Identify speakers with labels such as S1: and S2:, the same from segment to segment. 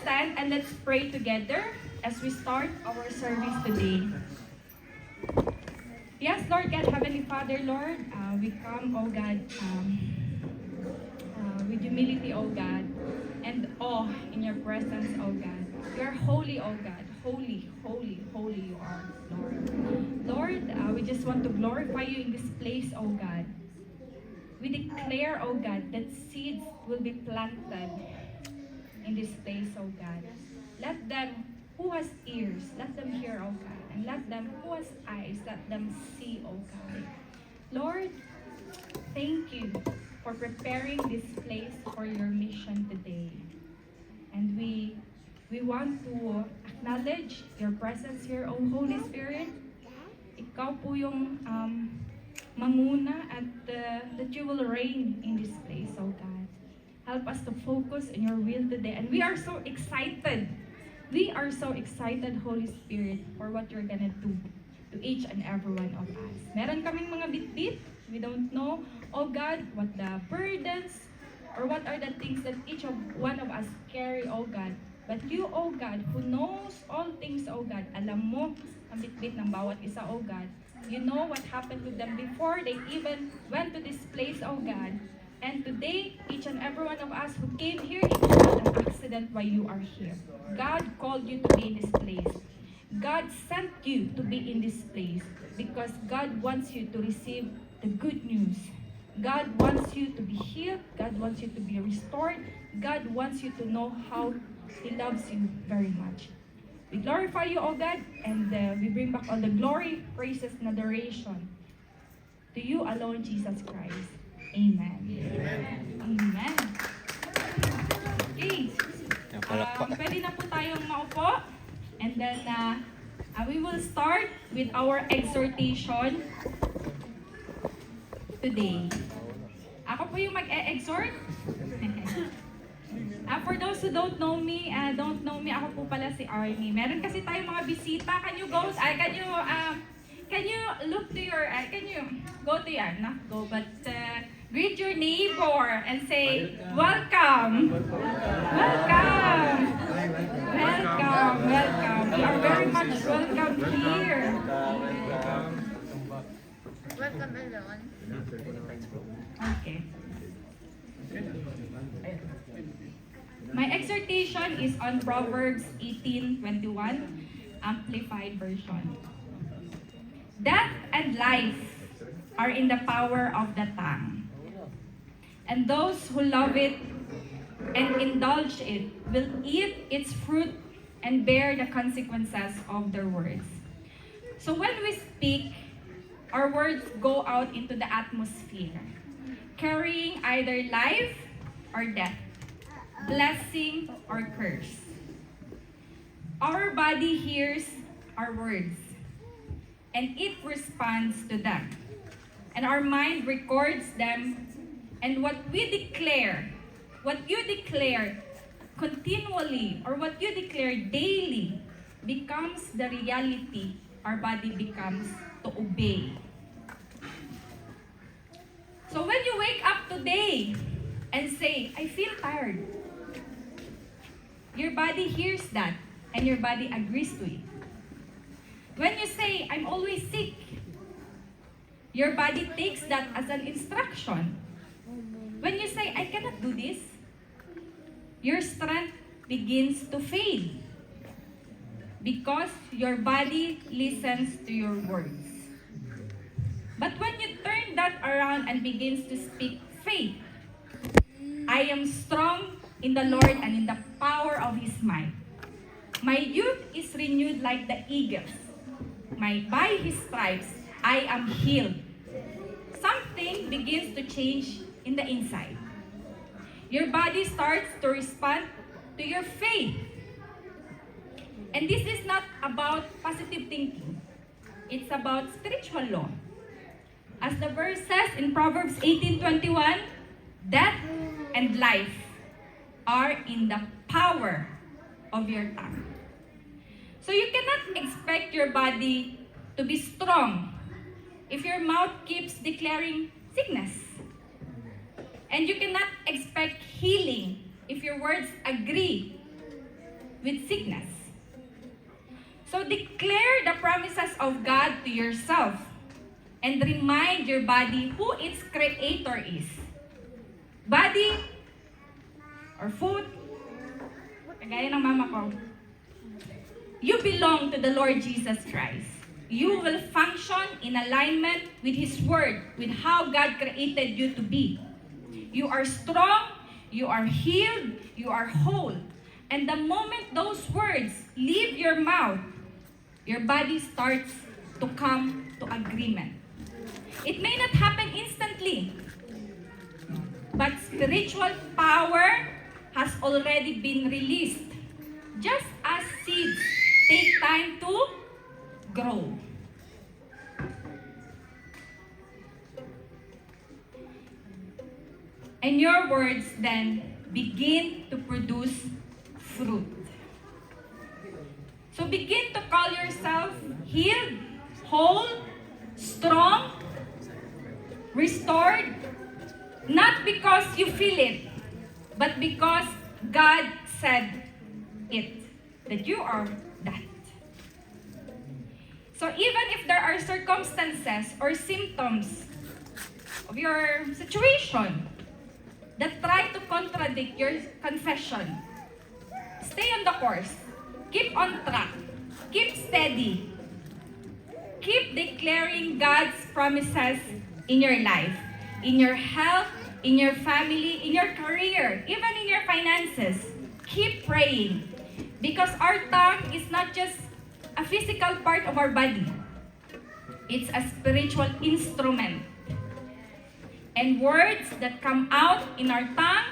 S1: stand and let's pray together as we start our service today. Yes, Lord God, Heavenly Father, Lord, we come, oh God, with humility, oh God, and awe in your presence, oh God. You are holy, oh God. Holy, holy, holy you are, Lord. Lord, we just want to glorify you in this place, oh God. We declare, oh God, that seeds will be planted in this place, oh God. Let them who has ears, let them hear, oh God. And let them who has eyes, let them see, oh God. Lord, thank you for preparing this place for your mission today. And we want to acknowledge your presence here, O Holy Spirit. Ikaw po yung manguna at that you will reign in this place, oh God. Help us to focus in your will today. And we are so excited. We are so excited, Holy Spirit, for what you're gonna do to each and every one of us. Meron kaming mga bit-bit. We don't know, oh God, what the burdens or what are the things that each of one of us carry, oh God. But you, oh God, who knows all things, oh God, alam mo ang bit-bit ng bawat isa, oh God. You know what happened to them before they even went to this place, oh God. And today, each and every one of us who came here, it was not an accident why you are here. God called you to be in this place. God sent you to be in this place because God wants you to receive the good news. God wants you to be healed. God wants you to be restored. God wants you to know how He loves you very much. We glorify you, O God, and we bring back all the glory, praises, and adoration to you alone, Jesus Christ. Amen. Amen. Amen. Okay. Pwede na po tayong maupo. And then, we will start with our exhortation today. Ako po yung mag-e-exhort. For those who don't know me, ako po pala si Arnie. Meron kasi tayong mga bisita. Can you look to your, can you go to your, not go, but greet your neighbor and say, welcome. Welcome. Welcome. Welcome. You are very much welcome here.
S2: Welcome alone.
S1: Okay. My exhortation is on Proverbs 18:21, Amplified Version. Death and life are in the power of the tongue, and those who love it and indulge it will eat its fruit and bear the consequences of their words. So when we speak, our words go out into the atmosphere, carrying either life or death, blessing or curse. Our body hears our words, and it responds to them. And our mind records them, and what we declare, what you declare continually, or what you declare daily, becomes the reality our body becomes to obey. So when you wake up today and say, I feel tired, your body hears that and your body agrees to it. When you say, I'm always sick, your body takes that as an instruction. When you say, I cannot do this, your strength begins to fade because your body listens to your words. But when you turn that around and begins to speak faith, I am strong in the Lord and in the power of His might. My youth is renewed like the eagles. By His stripes, I am healed. Something begins to change in the inside. Your body starts to respond to your faith. And this is not about positive thinking. It's about spiritual law. As the verse says in Proverbs 18:21, death and life are in the power of your tongue. So you cannot expect your body to be strong if your mouth keeps declaring sickness. And you cannot expect healing if your words agree with sickness. So declare the promises of God to yourself and remind your body who its creator is. Body or foot, kagaya ng mama ko, you belong to the Lord Jesus Christ. You will function in alignment with His Word, with how God created you to be. You are strong, you are healed, you are whole. And the moment those words leave your mouth, your body starts to come to agreement. It may not happen instantly, but spiritual power has already been released, just as seeds take time to grow. And your words then begin to produce fruit. So begin to call yourself healed, whole, strong, restored, not because you feel it, but because God said it, that you are that. So even if there are circumstances or symptoms of your situation that try to contradict your confession, stay on the course. Keep on track. Keep steady. Keep declaring God's promises in your life, in your health, in your family, in your career, even in your finances. Keep praying. Because our tongue is not just a physical part of our body. It's a spiritual instrument. And words that come out in our tongue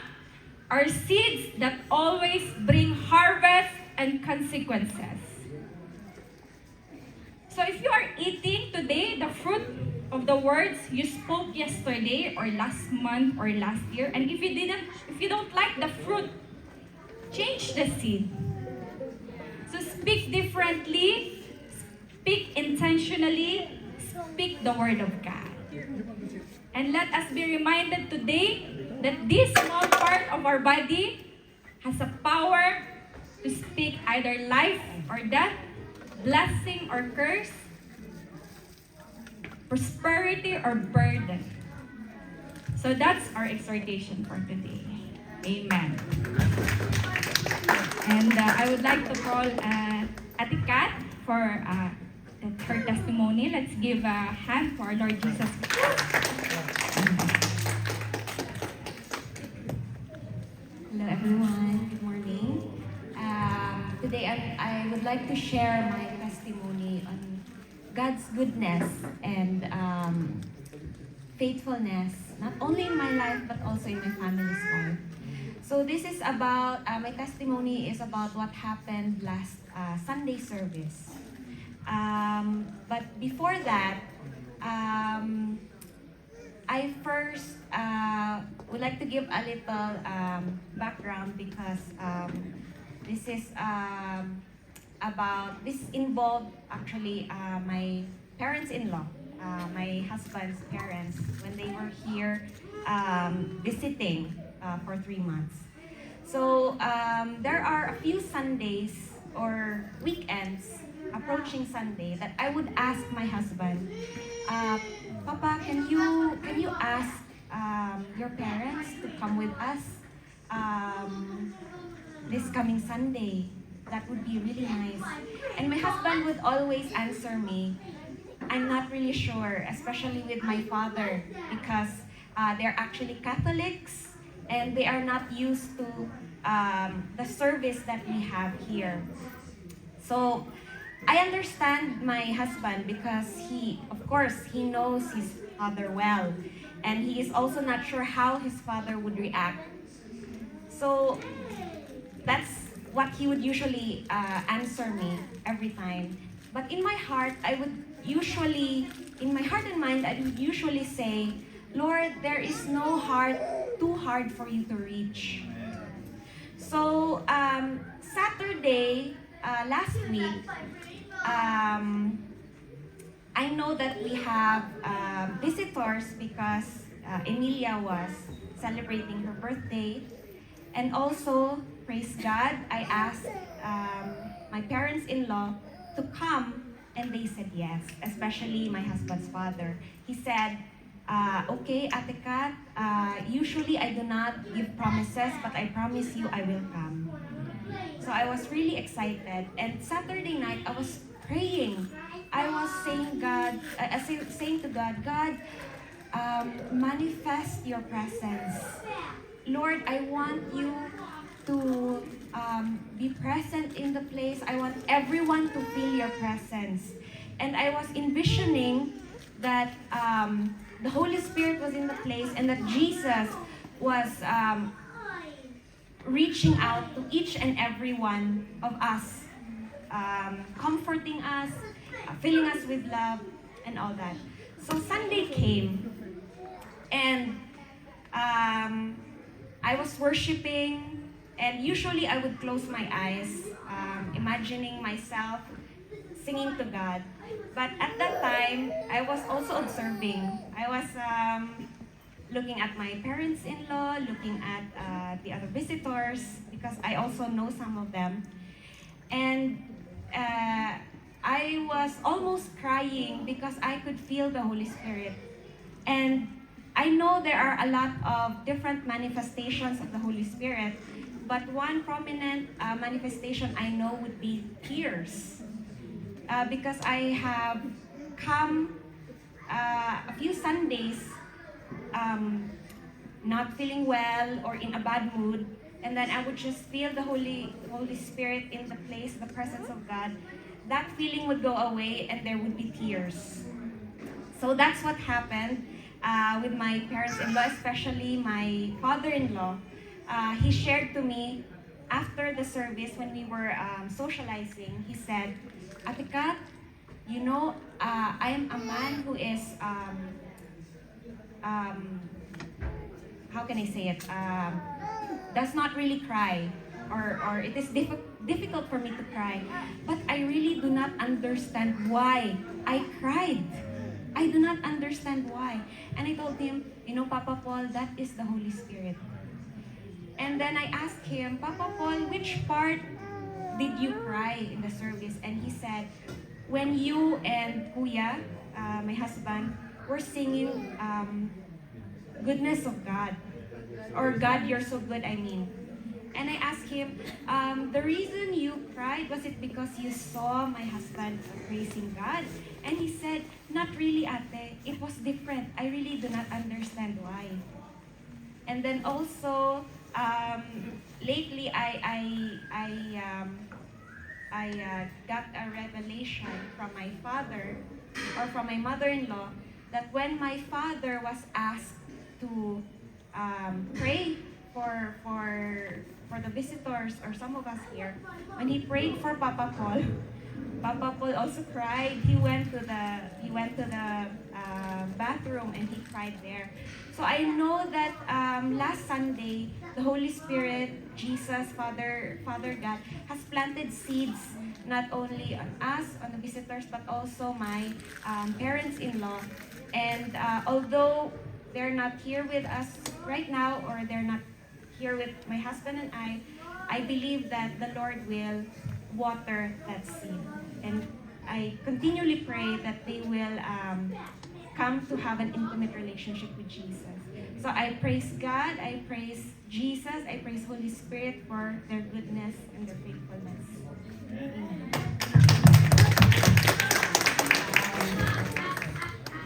S1: are seeds that always bring harvest and consequences. So if you are eating today the fruit of the words you spoke yesterday or last month or last year, and if you don't like the fruit, change the seed. So speak differently, speak intentionally, speak the word of God. And let us be reminded today that this small part of our body has a power to speak either life or death, blessing or curse, prosperity or burden. So that's our exhortation for today. Amen. And I would like to call Ate Kat for her testimony. Let's give a hand for our Lord Jesus Christ.
S3: Hello everyone, good morning. Today I would like to share my testimony on God's goodness and faithfulness, not only in my life but also in my family's life. So this is about, my testimony is about what happened last Sunday service. But before that, I first would like to give a little background because this is this involved actually my parents-in-law, my husband's parents, when they were here visiting for 3 months. So there are a few Sundays or weekends approaching Sunday that I would ask my husband, Papa, can you ask your parents to come with us this coming Sunday? That would be really nice. And my husband would always answer me, I'm not really sure, especially with my father, because they're actually Catholics and they are not used to the service that we have here. So I understand my husband because of course, he knows his father well, and he is also not sure how his father would react. So that's what he would usually answer me every time. But in my heart, in my heart and mind, I would usually say, Lord, there is no heart too hard for you to reach. So Saturday, last week, I know that we have visitors because Emilia was celebrating her birthday, and also praise God, I asked my parents-in-law to come, and they said yes, especially my husband's father. He said, okay, Ate Kat, usually I do not give promises, but I promise you I will come. So I was really excited. And Saturday night, I was praying. I was saying saying to God, God, manifest your presence. Lord, I want you to be present in the place. I want everyone to feel your presence. And I was envisioning that the Holy Spirit was in the place and that Jesus was reaching out to each and every one of us, comforting us, filling us with love, and all that. So Sunday came, and I was worshiping, and usually I would close my eyes, imagining myself singing to God. But at that time, I was also observing. I was looking at my parents-in-law, looking at the other visitors, because I also know some of them. And I was almost crying because I could feel the Holy Spirit. And I know there are a lot of different manifestations of the Holy Spirit, but one prominent manifestation I know would be tears. Because I have come a few Sundays not feeling well or in a bad mood, and then I would just feel the Holy Spirit in the place, the presence of God. That feeling would go away, and there would be tears. So that's what happened with my parents-in-law, especially my father-in-law. He shared to me after the service when we were socializing. He said, Ate Kat, you know, I am a man who is, how can I say it, does not really cry, or it is difficult for me to cry, but I really do not understand why I cried. I do not understand why. And I told him, you know, Papa Paul, that is the Holy Spirit. And then I asked him, Papa Paul, which part did you cry in the service? And he said, when you and Kuya, my husband, were singing goodness of God. Or God, you're so good, I mean. And I asked him, the reason you cried, was it because you saw my husband praising God? And he said, not really, Ate. It was different. I really do not understand why. And then also, lately I got a revelation from my father, or from my mother-in-law, that when my father was asked to pray for the visitors or some of us here, when he prayed for Papa Paul also cried. He went to the bathroom and he cried there. So I know that last Sunday, the Holy Spirit, Jesus, Father God, has planted seeds not only on us, on the visitors, but also my parents-in-law. And although they're not here with us right now, or they're not here with my husband and I believe that the Lord will water that seed. And I continually pray that they will come to have an intimate relationship with Jesus. So I praise God, I praise Jesus, I praise Holy Spirit for their goodness and their faithfulness. Amen.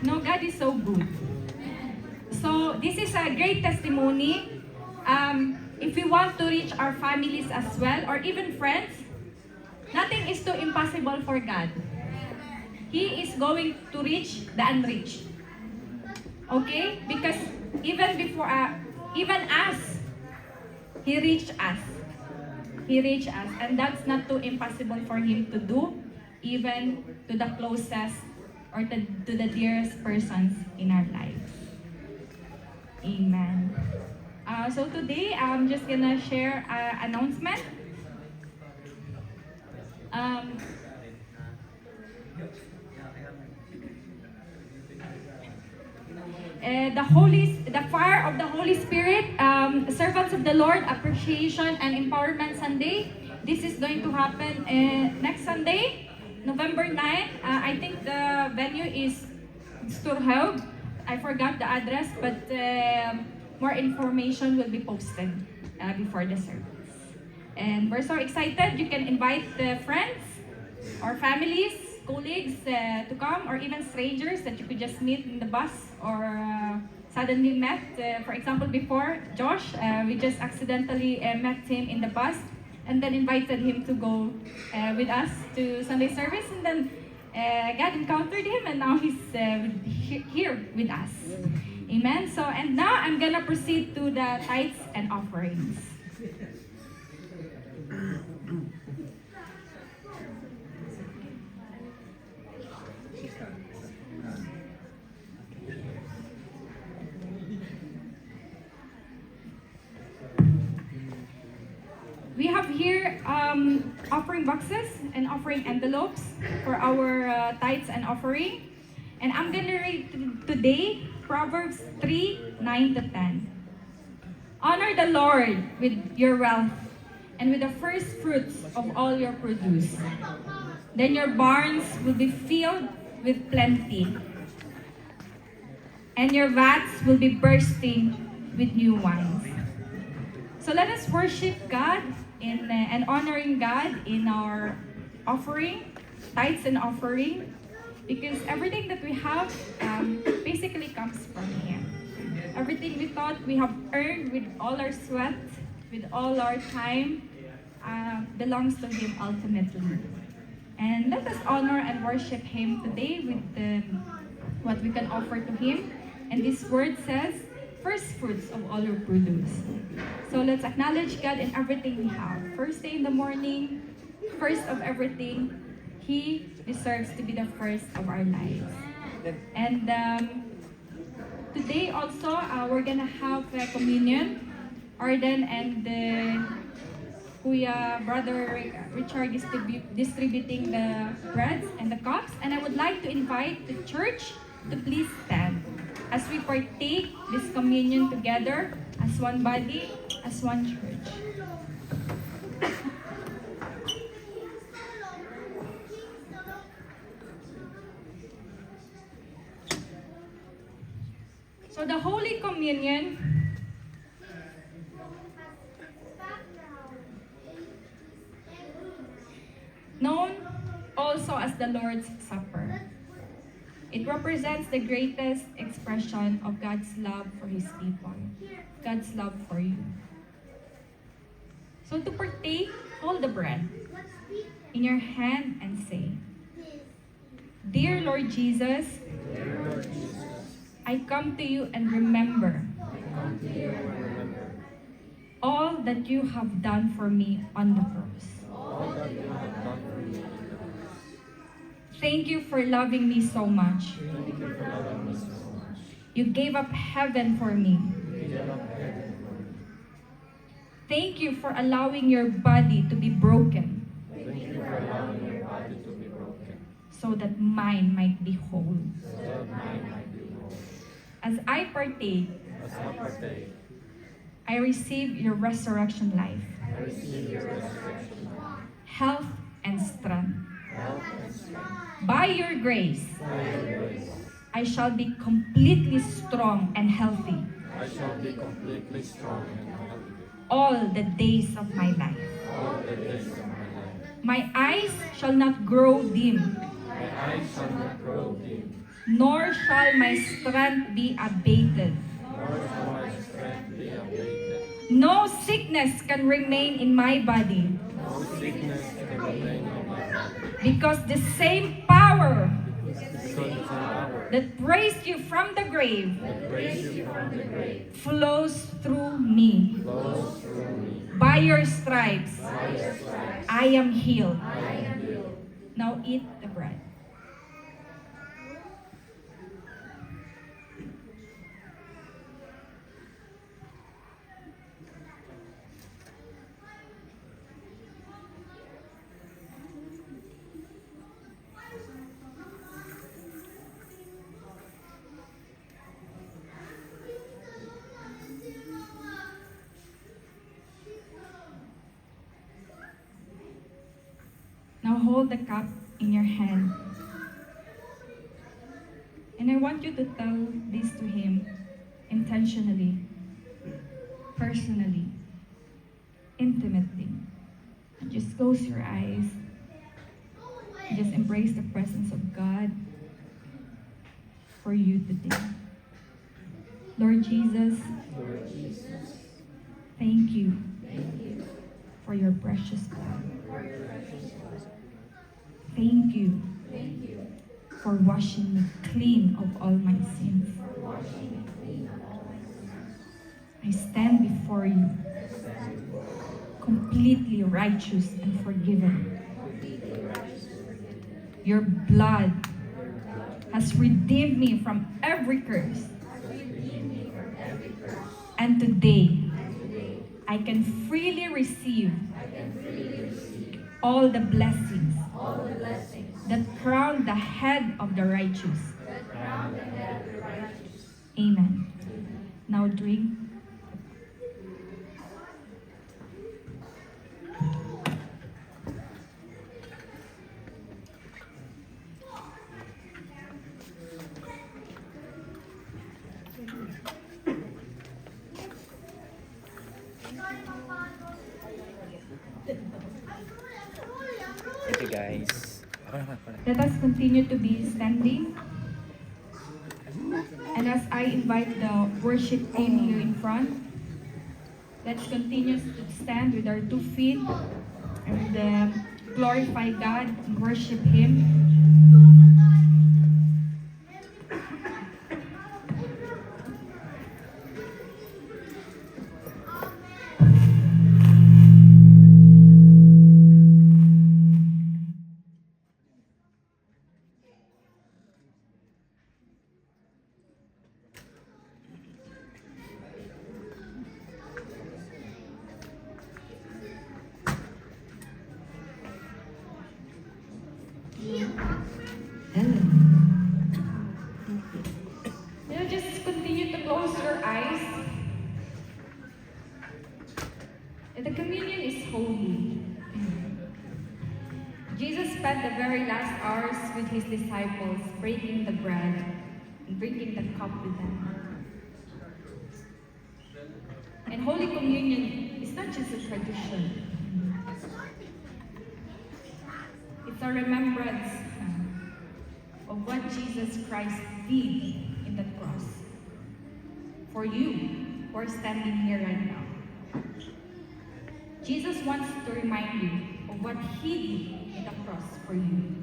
S1: No, God is so good. So this is a great testimony. If we want to reach our families as well, or even friends, nothing is too impossible for God. He is going to reach the unreached. Okay? Because even before, even us, He reached us. He reached us. And that's not too impossible for Him to do, even to the closest or to the dearest persons in our lives. Amen. So today, I'm just gonna share an announcement. The fire of the Holy Spirit, Servants of the Lord Appreciation and Empowerment Sunday. This is going to happen next Sunday, November 9. I think the venue is Sturhaug. I forgot the address, but more information will be posted before the service. And we're so excited. You can invite friends or families, colleagues to come, or even strangers that you could just meet in the bus or suddenly met. For example, before Josh, we just accidentally met him in the bus and then invited him to go with us to Sunday service, and then God encountered him, and now he's here with us. Amen. So, and now I'm gonna proceed to the tithes and offerings. We have here offering boxes and offering envelopes for our tithes and offering. And I'm going to read today Proverbs 3:9 to 10. Honor the Lord with your wealth and with the first fruits of all your produce. Then your barns will be filled with plenty, and your vats will be bursting with new wines. So let us worship God and honoring God in our offering, tithes and offering, because everything that we have basically comes from Him. Everything we thought we have earned with all our sweat, with all our time, belongs to Him ultimately. And let us honor and worship Him today with what we can offer to Him. And this word says, first fruits of all your produce. So let's acknowledge God in everything we have. First day in the morning, first of everything, He deserves to be the first of our lives. And today also, we're gonna have communion. Arden and Kuya Brother Richard distributing the breads and the cups. And I would like to invite the church to please stand as we partake this communion together as one body, as one church. So the Holy Communion known also as the Lord's Supper. It represents the greatest expression of God's love for His people, God's love for you. So to partake, hold the bread in your hand and say, Dear Lord Jesus, I come to you and remember all that you have done for me on the cross. Thank you for loving me so much. You gave up heaven for me. Thank you for allowing your body to be broken so that mine might be whole. As I partake, I receive your resurrection life, health and strength. By your grace, I shall be completely strong and healthy all the days of my life. My eyes shall not grow dim, nor shall my strength be abated. No sickness can remain in my body, because the same power that raised you from the grave flows through me. By your stripes, I am healed. Now eat the bread. Now hold the cup in your hand. And I want you to tell this to Him intentionally, personally, intimately. Just close your eyes. Just embrace the presence of God for you today. Lord Jesus, thank you for your precious blood. Thank you for washing me clean of all my sins. I stand before you completely righteous and forgiven. Your blood has redeemed me from every curse. And today, I can freely receive all the blessings that crown the head of the righteous. Amen. Now drink.
S4: Thank you guys.
S1: Let us continue to be standing. And as I invite the worship team here in front, let's continue to stand with our 2 feet and glorify God and worship Him. Just continue to close your eyes. The communion is holy. Jesus spent the very last hours with His disciples, breaking the bread and drinking the cup with them. And Holy Communion is not just a tradition. It's a remembrance of what Jesus Christ did in the cross for you who are standing here right now. Jesus wants to remind you of what He did in the cross for you.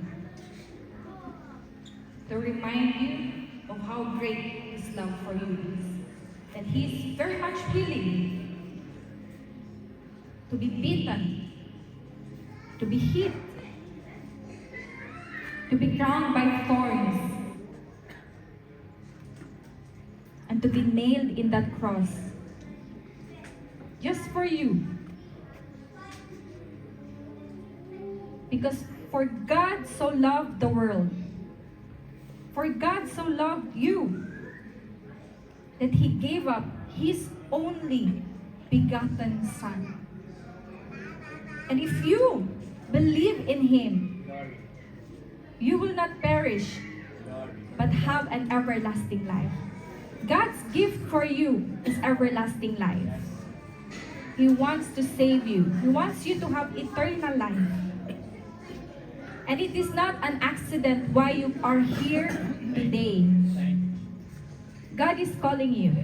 S1: To remind you of how great His love for you is. That He is very much willing to be beaten, to be hit, to be crowned by thorns, and to be nailed in that cross just for you. Because for God so loved the world, for God so loved you, that He gave up His only begotten Son. And if you believe in Him, you will not perish, but have an everlasting life. God's gift for you is everlasting life. He wants to save you. He wants you to have eternal life. And it is not an accident why you are here today. God is calling you.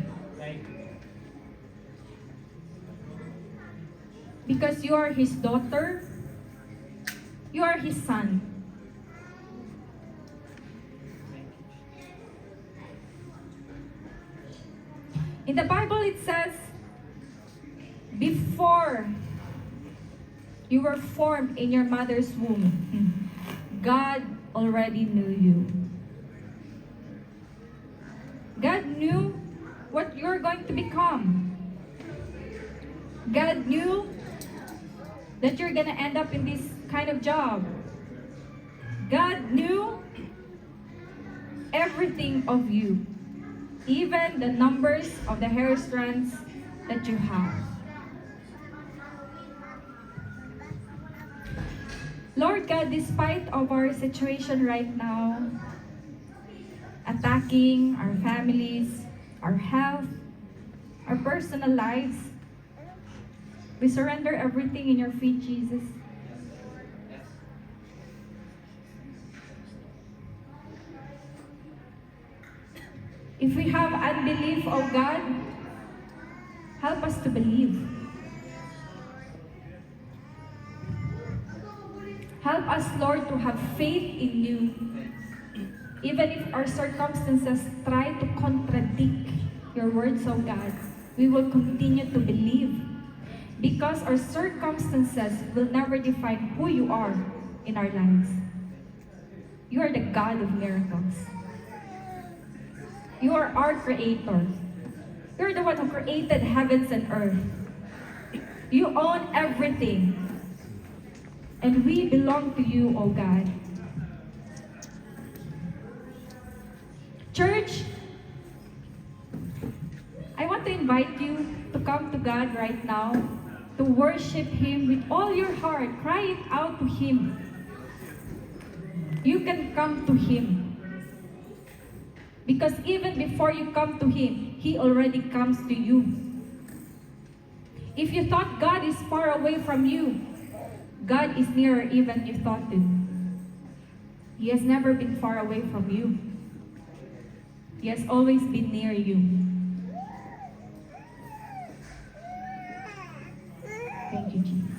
S1: Because you are His daughter, you are His son. In the Bible it says, before you were formed in your mother's womb, God already knew you. God knew what you're going to become. God knew that you're gonna end up in this kind of job. God knew everything of you, even the numbers of the hair strands that you have. Lord God, despite of our situation right now, attacking our families, our health, our personal lives, we surrender everything in your feet, Jesus. If we have unbelief, oh God, help us to believe. Help us, Lord, to have faith in you. Even if our circumstances try to contradict your words, oh God, we will continue to believe. Because our circumstances will never define who you are in our lives. You are the God of miracles. You are our creator. You're the one who created heavens and earth. You own everything. And we belong to you, oh God. Church, I want to invite you to come to God right now, to worship Him with all your heart. Cry it out to Him. You can come to Him. Because even before you come to Him, He already comes to you. If you thought God is far away from you, God is nearer even you thought to. He has never been far away from you. He has always been near you. Thank you, Jesus.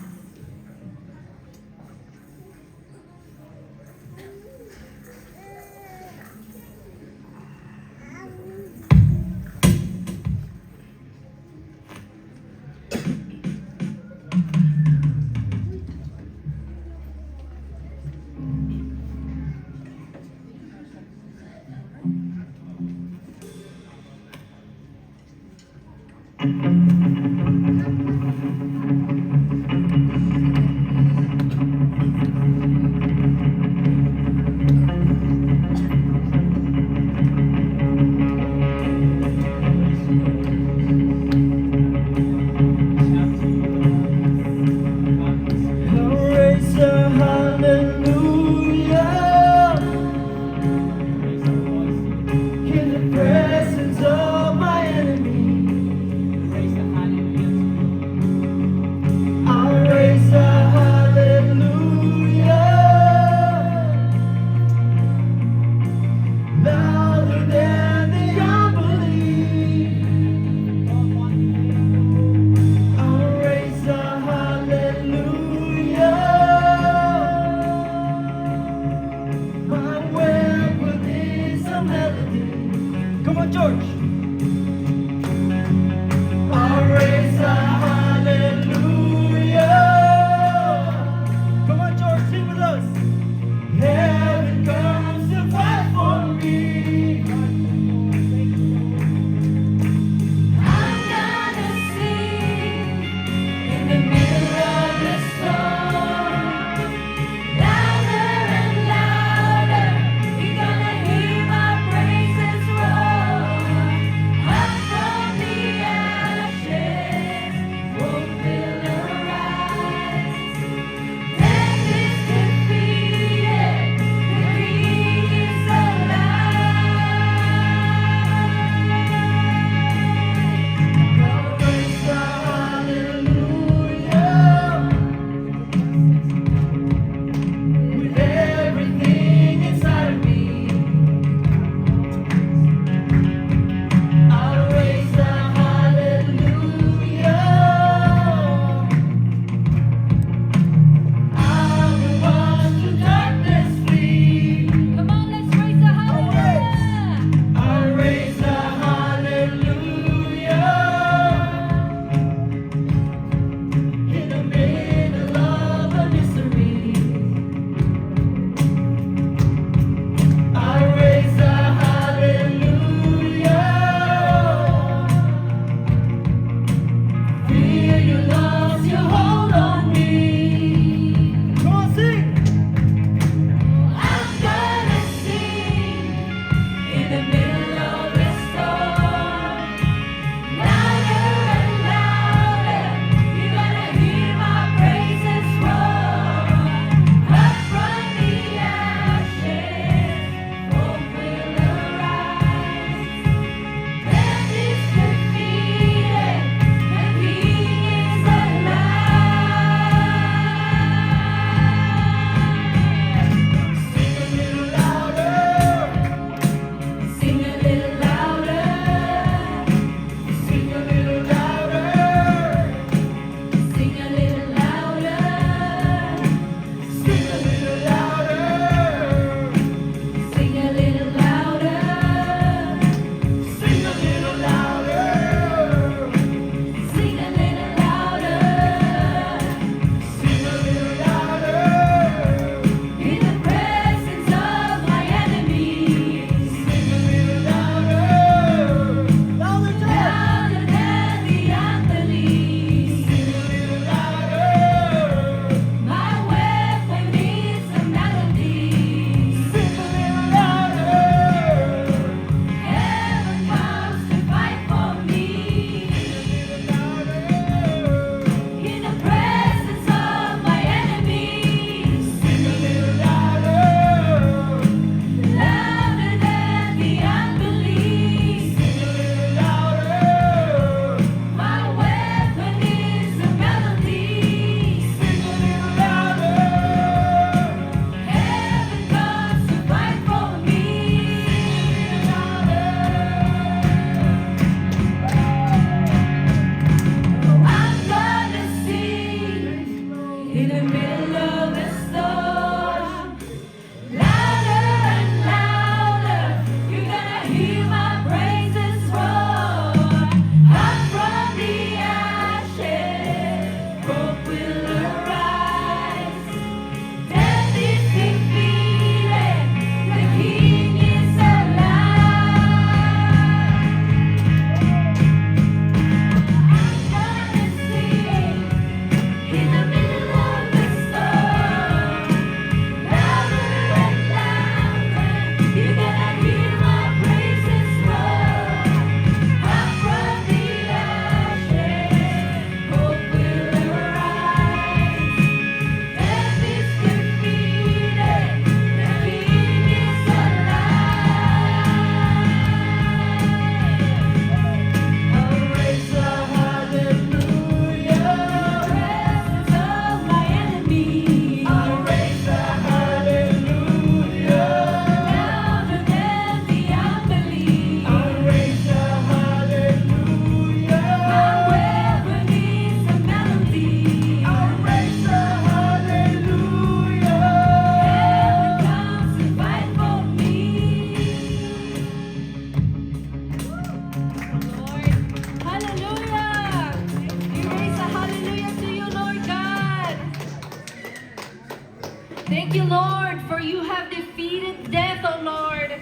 S1: Thank you, Lord, for you have defeated death, O Lord.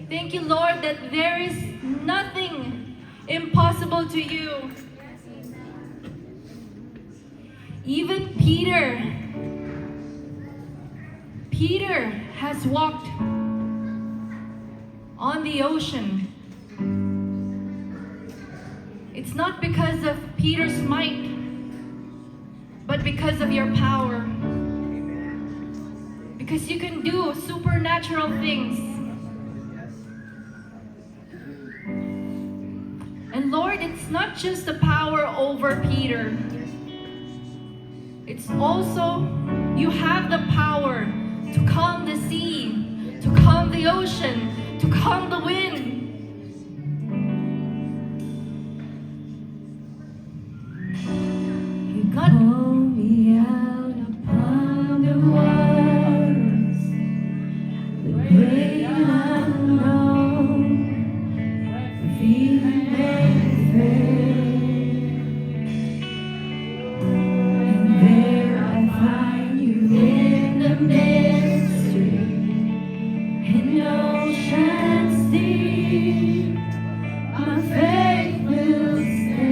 S1: Thank you, Lord, that there is nothing impossible to you. Even Peter has walked on the ocean. It's not because of Peter's might, but because of your power. Because you can do supernatural things. And Lord, it's not just the power over Peter. It's also, you have the power to calm the sea, to calm the ocean, to calm the wind. You got
S5: Call me out upon the waters, the great unknown, feet may fail, and there I find you in the mystery, in oceans deep, my faith will stand.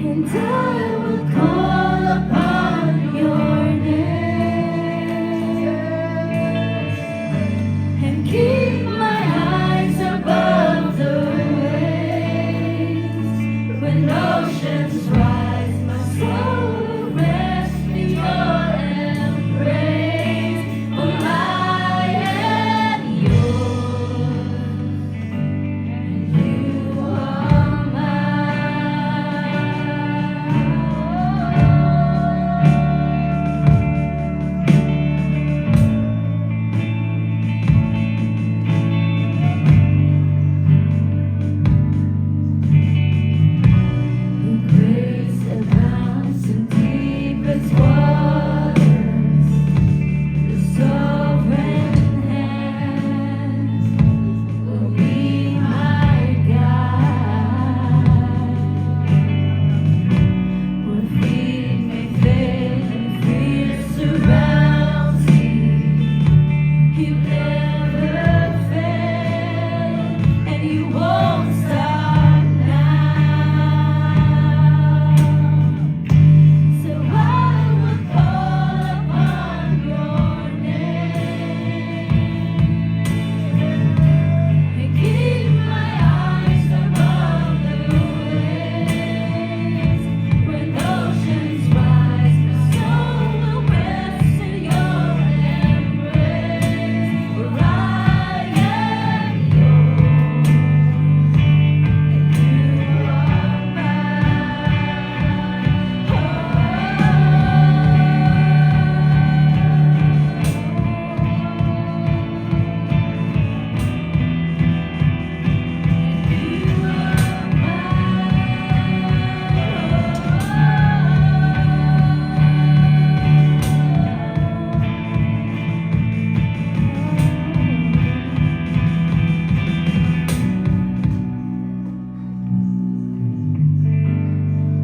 S5: And I will call upon your name and keep my eyes above the waves. When oceans rise, my soul will rest in your embrace. For I am yours, and you are mine. Your grace abounds in deepest waters. Your sovereign hands will be my guide. Where feet may fail and fear surrounds me, you never fail, and you won't stop now. So I will call upon your name and keep my eyes above the waves. When oceans rise, my soul will rest in your embrace. For I am yours, and you are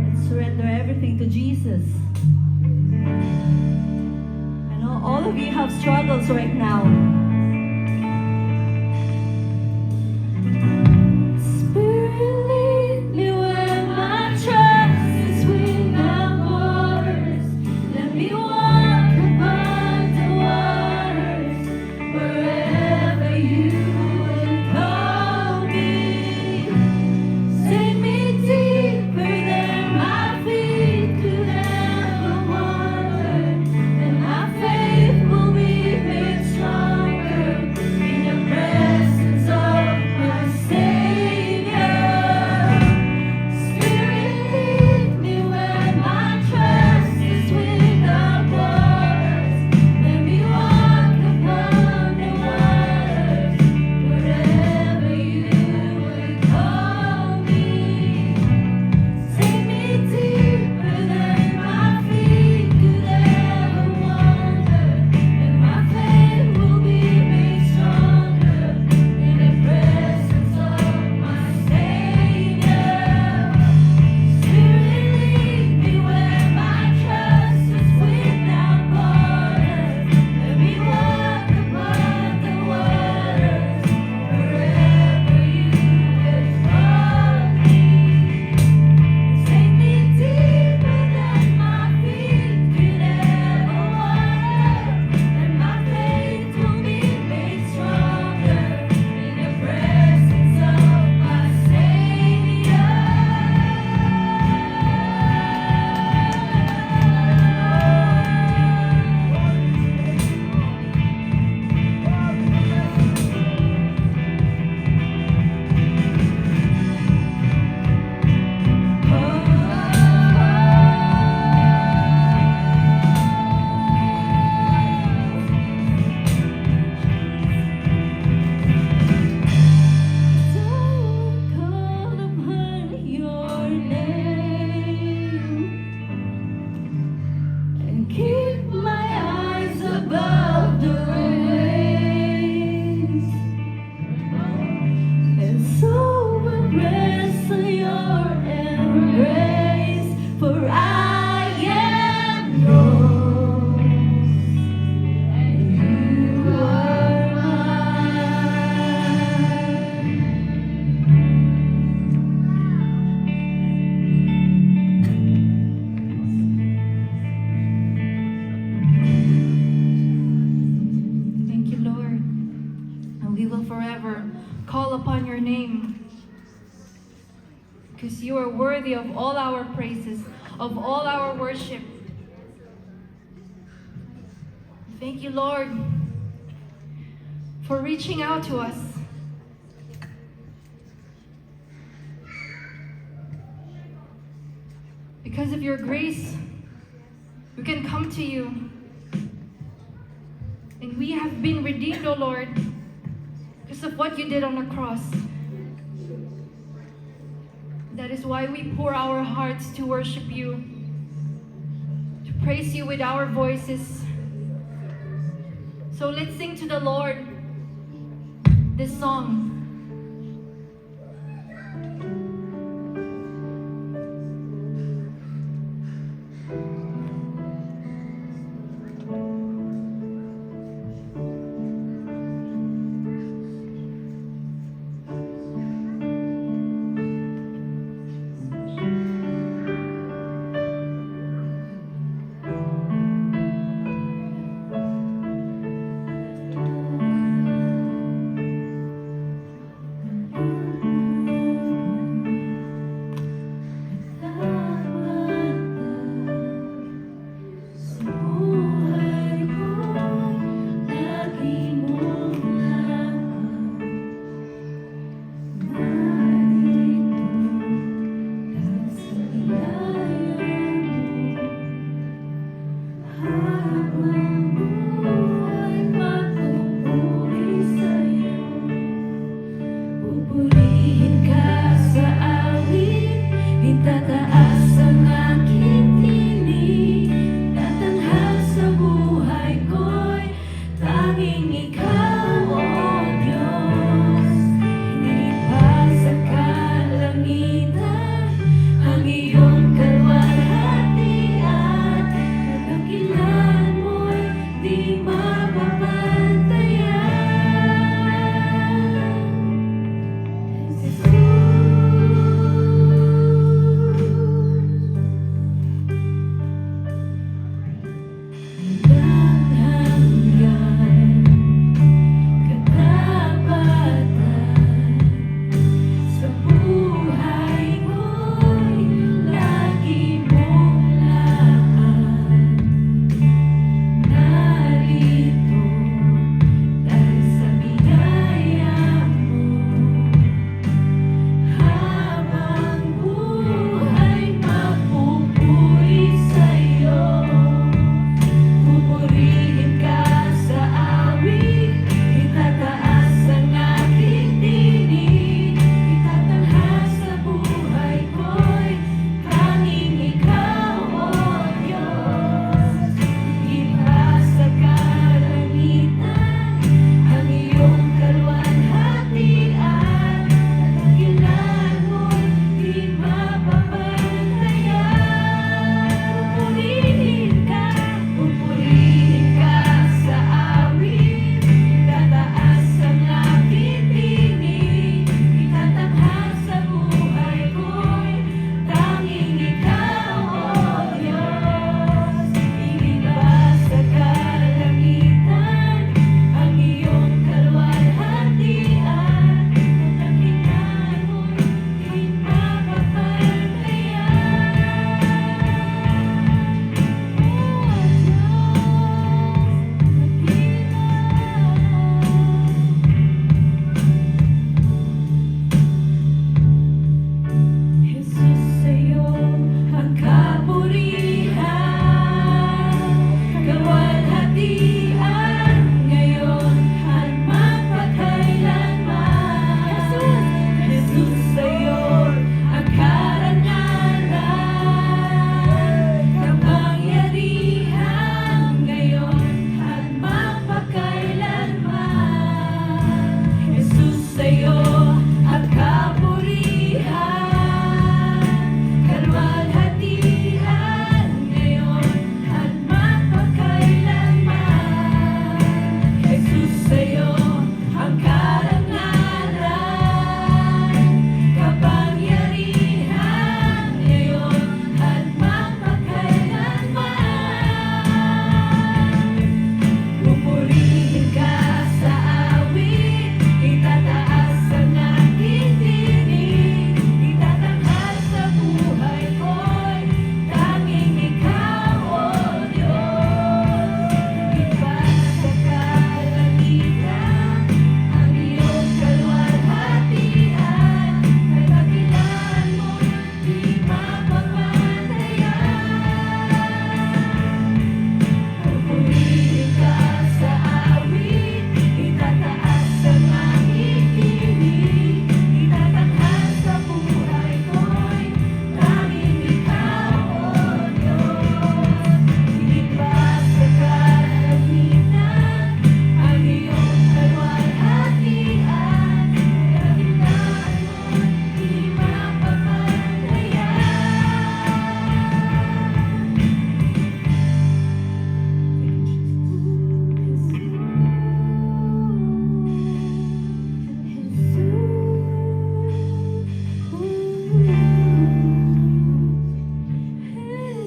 S5: Let's surrender everything to Jesus. I know all of you have struggles right now. Spirit, lead me where my trust is without borders. Let me walk above the waters, wherever you would call me. Take me deeper than my feet could ever wander, and my faith will be made stronger
S1: upon your name. Because you are worthy of all our praises, of all our worship. Thank you, Lord, for reaching out to us. Because of your grace, we can come to you. And we have been redeemed, O Lord, because of what you did on the cross. That is why we pour our hearts to worship you, to praise you with our voices. So let's sing to the Lord this song.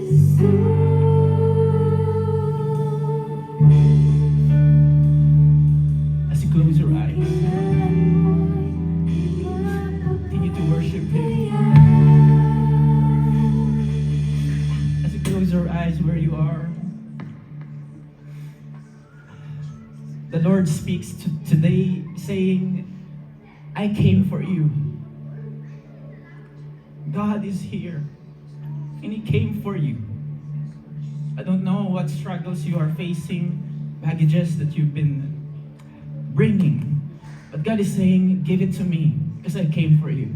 S6: As you close your eyes, continue to worship Him. As you close your eyes where you are, the Lord speaks today saying, I came for you. God is here, and He came for you. I don't know what struggles you are facing, baggages that you've been bringing, but God is saying, give it to me, because I came for you.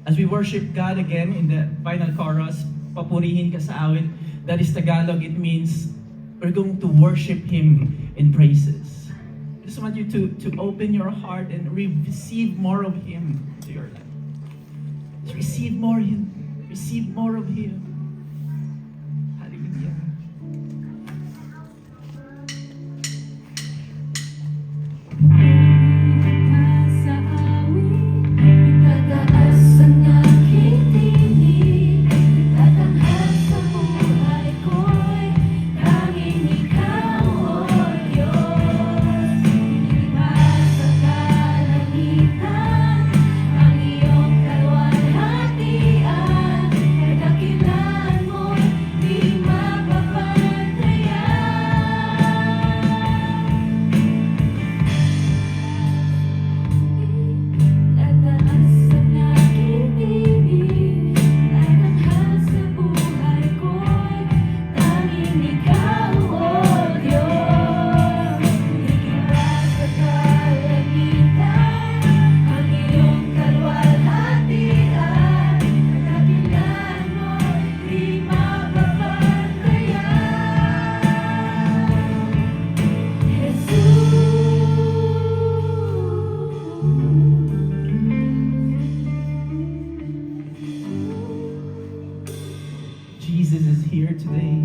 S6: As we worship God again in the final chorus, papurihin ka sa awit, that is Tagalog, it means we're going to worship Him in praises. I just want you to open your heart and receive more of Him to your life. Just receive more of Him. Receive more of Him. Hallelujah.
S5: Sa awit, itataas ang aking tinig, tatanghal sa buhay ko'y tanging Ikaw, O Diyos. Iniwas sa kalangitan ang iyong kaluwalhatian, kadakilaan mo'y di mapapantayan. Tataas ang aking tinig, tatanghal sa buhay ko'y tanging Ikaw, O Diyos. Iniwas sa kalangitan ang iyong kaluwalhatian, kadakilaan mo'y di mapapantayan.
S6: Jesus is here today.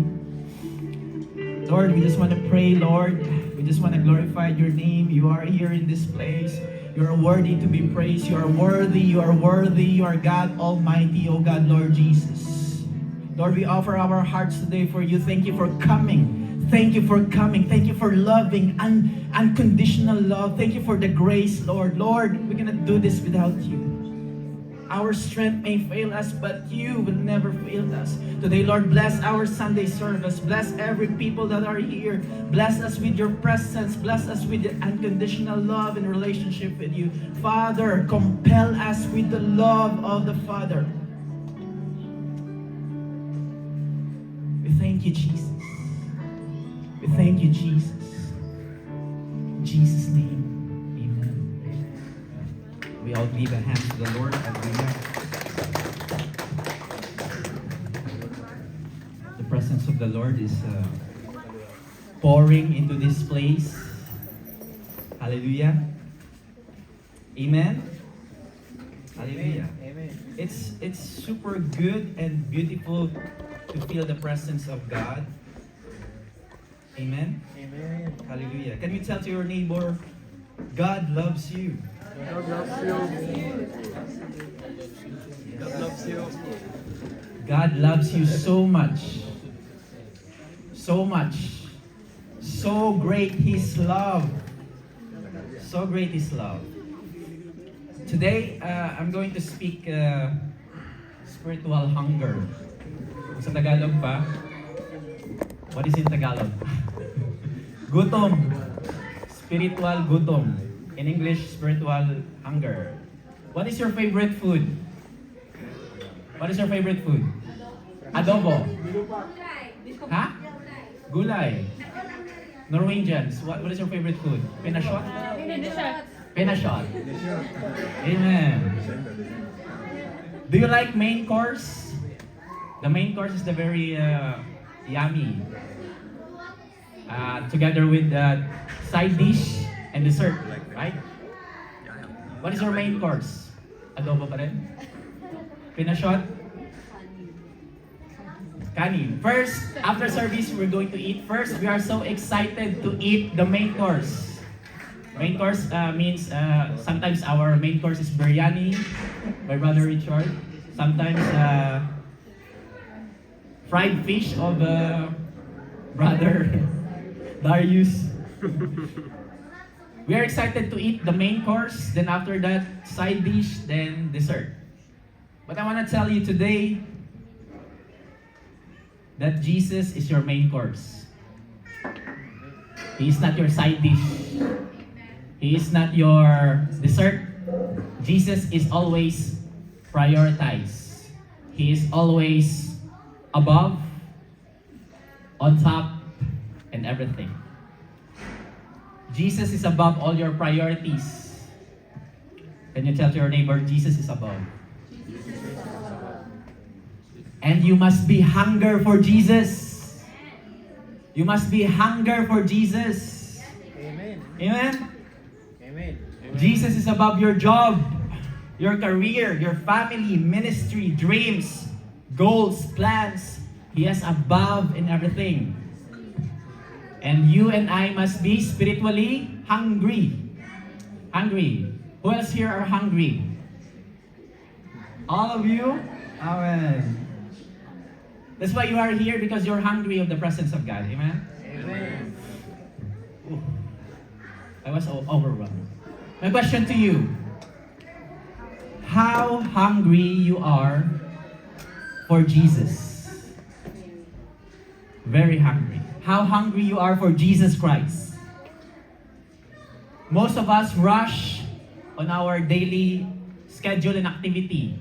S6: Lord, we just want to pray, Lord. We just want to glorify your name. You are here in this place. You are worthy to be praised. You are worthy. You are worthy. You are God Almighty, O God, Lord Jesus. Lord, we offer our hearts today for you. Thank you for coming. Thank you for coming. Thank you for loving, unconditional love. Thank you for the grace, Lord. Lord, we cannot do this without you. Our strength may fail us, but you will never fail us. Today, Lord, bless our Sunday service. Bless every people that are here. Bless us with your presence. Bless us with the unconditional love and relationship with you. Father, compel us with the love of the Father. We thank you, Jesus. We thank you, Jesus. In Jesus' name, amen.
S4: We all give a hand to the Lord. Hallelujah. The presence of the Lord is pouring into this place. Hallelujah. Amen. Hallelujah.
S7: Amen.
S4: It's super good and beautiful to feel the presence of God. Amen.
S7: Amen.
S4: Hallelujah. Can you tell to your neighbor, God loves you.
S7: God loves you. God loves you.
S6: God loves you so much. So much. So great His love. So great His love. Today, I'm going to speak spiritual hunger. Sa Tagalog pa? What is in Tagalog? Gutom. Spiritual gutom. In English, spiritual hunger. What is your favorite food? What is your favorite food? Adobo. Ha? Gulay. Norwegians. What is your favorite food? Pinashot? Pinashot. Amen. Do you like main course? The main course is the very yummy. Together with the side dish and dessert, right? What is your main course? Adobo pa rin? Pinashot? Kanin. First, after service, we're going to eat. First, we are so excited to eat the main course. Main course means sometimes our main course is biryani by Brother Richard. Sometimes fried fish of brother Darius. We are excited to eat the main course, then after that, side dish, then dessert. But I want to tell you today that Jesus is your main course. He is not your side dish. He is not your dessert. Jesus is always prioritized. He is always above, on top, and everything. Jesus is above all your priorities. Can you tell to your neighbor, Jesus is above? And you must be hunger for Jesus. You must be hunger for Jesus.
S7: Amen.
S6: Amen?
S7: Amen.
S6: Jesus is above your job, your career, your family, ministry, dreams, goals, plans. He is above in everything. And you and I must be spiritually hungry. Hungry. Who else here are hungry? All of you? Amen. That's why you are here, because you're hungry of the presence of God. Amen?
S7: Amen.
S6: Ooh. I was overwhelmed. My question to you: how hungry you are for Jesus? Very hungry. How hungry you are for Jesus Christ. Most of us rush on our daily schedule and activity.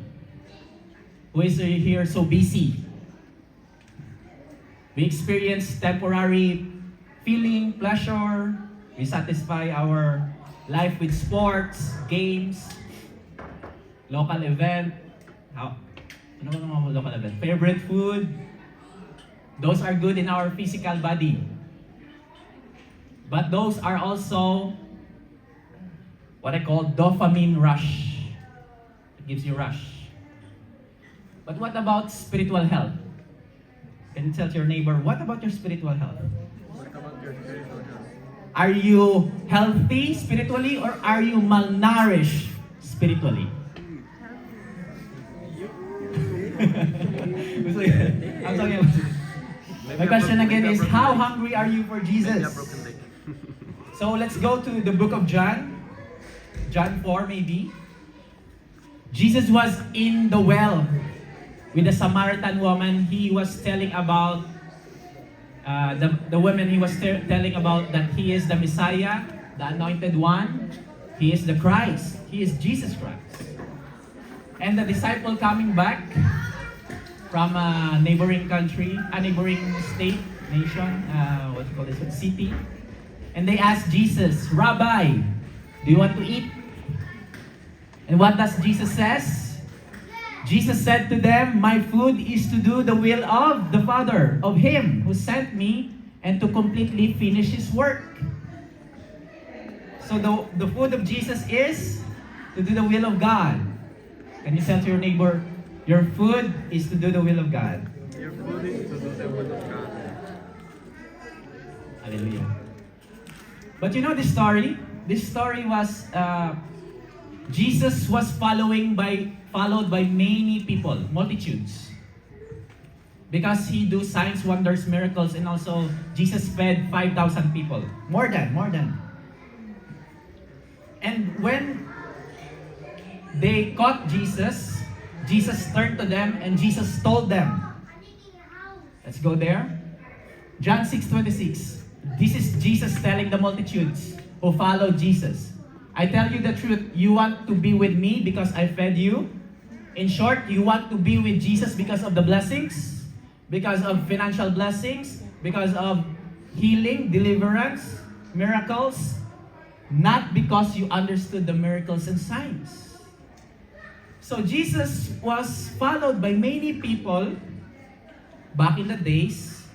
S6: Who is here so busy? We experience temporary feeling, pleasure. We satisfy our life with sports, games, local event. Ano ba mga local event? Favorite food. Those are good in our physical body. But those are also what I call dopamine rush. It gives you rush. But what about spiritual health? Can you tell your neighbor, what about your spiritual health?
S7: What about your spiritual health?
S6: Are you healthy spiritually, or are you malnourished spiritually? I'm talking about. My question again is, how hungry are you for Jesus?
S7: Maybe a broken leg.
S6: So let's go to the book of John. John 4 maybe. Jesus was in the well with the Samaritan woman. He was telling about the woman. He was telling about that he is the Messiah, the anointed one. He is the Christ. He is Jesus Christ. And the disciple coming back from a neighboring country, a neighboring state, nation, what do you call this, city. And they asked Jesus, Rabbi, do you want to eat? And what does Jesus says? Jesus said to them, my food is to do the will of the Father, of Him who sent me, and to completely finish His work. So the food of Jesus is to do the will of God. Can you tell to your neighbor, your food is to do the will of God?
S7: Your food is to do the will of God.
S6: Hallelujah. But you know this story? This story was, Jesus was followed by many people, multitudes. Because He do signs, wonders, miracles, and also Jesus fed 5,000 people. More than. And when they caught Jesus, Jesus turned to them and Jesus told them. Let's go there. John 6:26. This is Jesus telling the multitudes who followed Jesus. I tell you the truth, you want to be with me because I fed you. In short, you want to be with Jesus because of the blessings, because of financial blessings, because of healing, deliverance, miracles, not because you understood the miracles and signs. So Jesus was followed by many people back in the days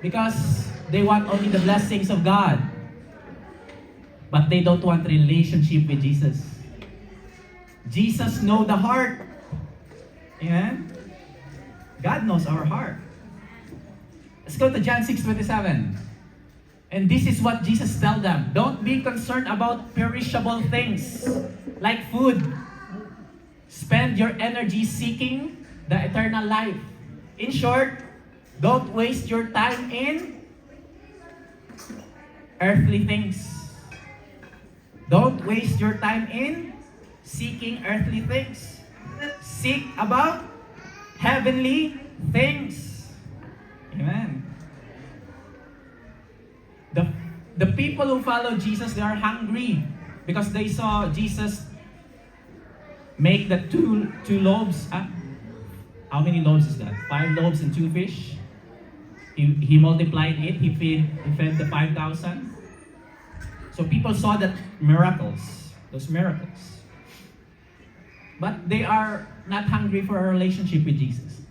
S6: because they want only the blessings of God. But they don't want relationship with Jesus. Jesus knows the heart. Amen? God knows our heart. Let's go to John 6:27. And this is what Jesus tells them. Don't be concerned about perishable things like food. Spend your energy seeking the eternal life. In short, Don't waste your time in earthly things. Don't waste your time in seeking earthly things. Seek about heavenly things. Amen. The people who follow Jesus, they are hungry because they saw Jesus make the two loaves. How many loaves is that? 5 loaves and 2 fish. He multiplied it. He fed the 5,000. So people saw that those miracles. But they are not hungry for a relationship with Jesus.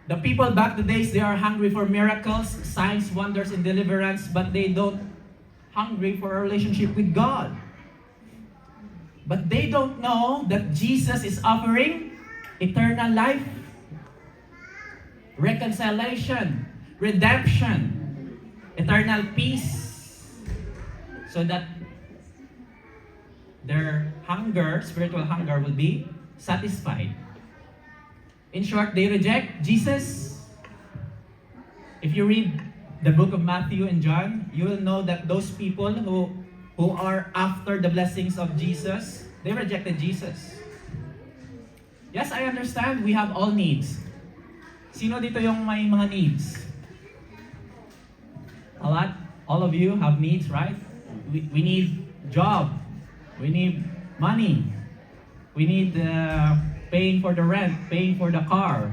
S6: The people back the days, they are hungry for miracles, signs, wonders, and deliverance, but they don't hungry for a relationship with God. But they don't know that Jesus is offering eternal life, reconciliation, redemption, eternal peace, so that their hunger, spiritual hunger, will be satisfied. In short, they reject Jesus. If you read the book of Matthew and John, you will know that those people who are after the blessings of Jesus, they rejected Jesus. Yes, I understand we have all needs. Sino dito yung may mga needs? A lot. All of you have needs, right? We need job. We need money. We need paying for the rent, paying for the car,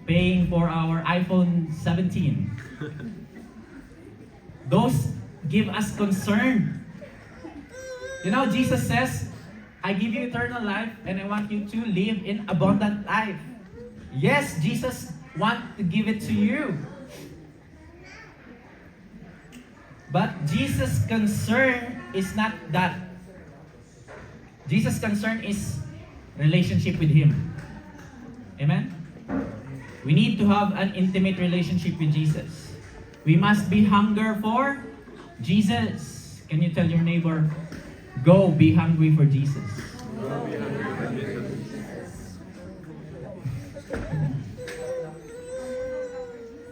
S6: paying for our iPhone 17. Those give us concern. You know, Jesus says, I give you eternal life and I want you to live in abundant life. Yes, Jesus wants to give it to you. But Jesus' concern is not that. Jesus' concern is relationship with Him. Amen? We need to have an intimate relationship with Jesus. We must be hunger for Jesus. Can you tell your neighbor, go be hungry for Jesus?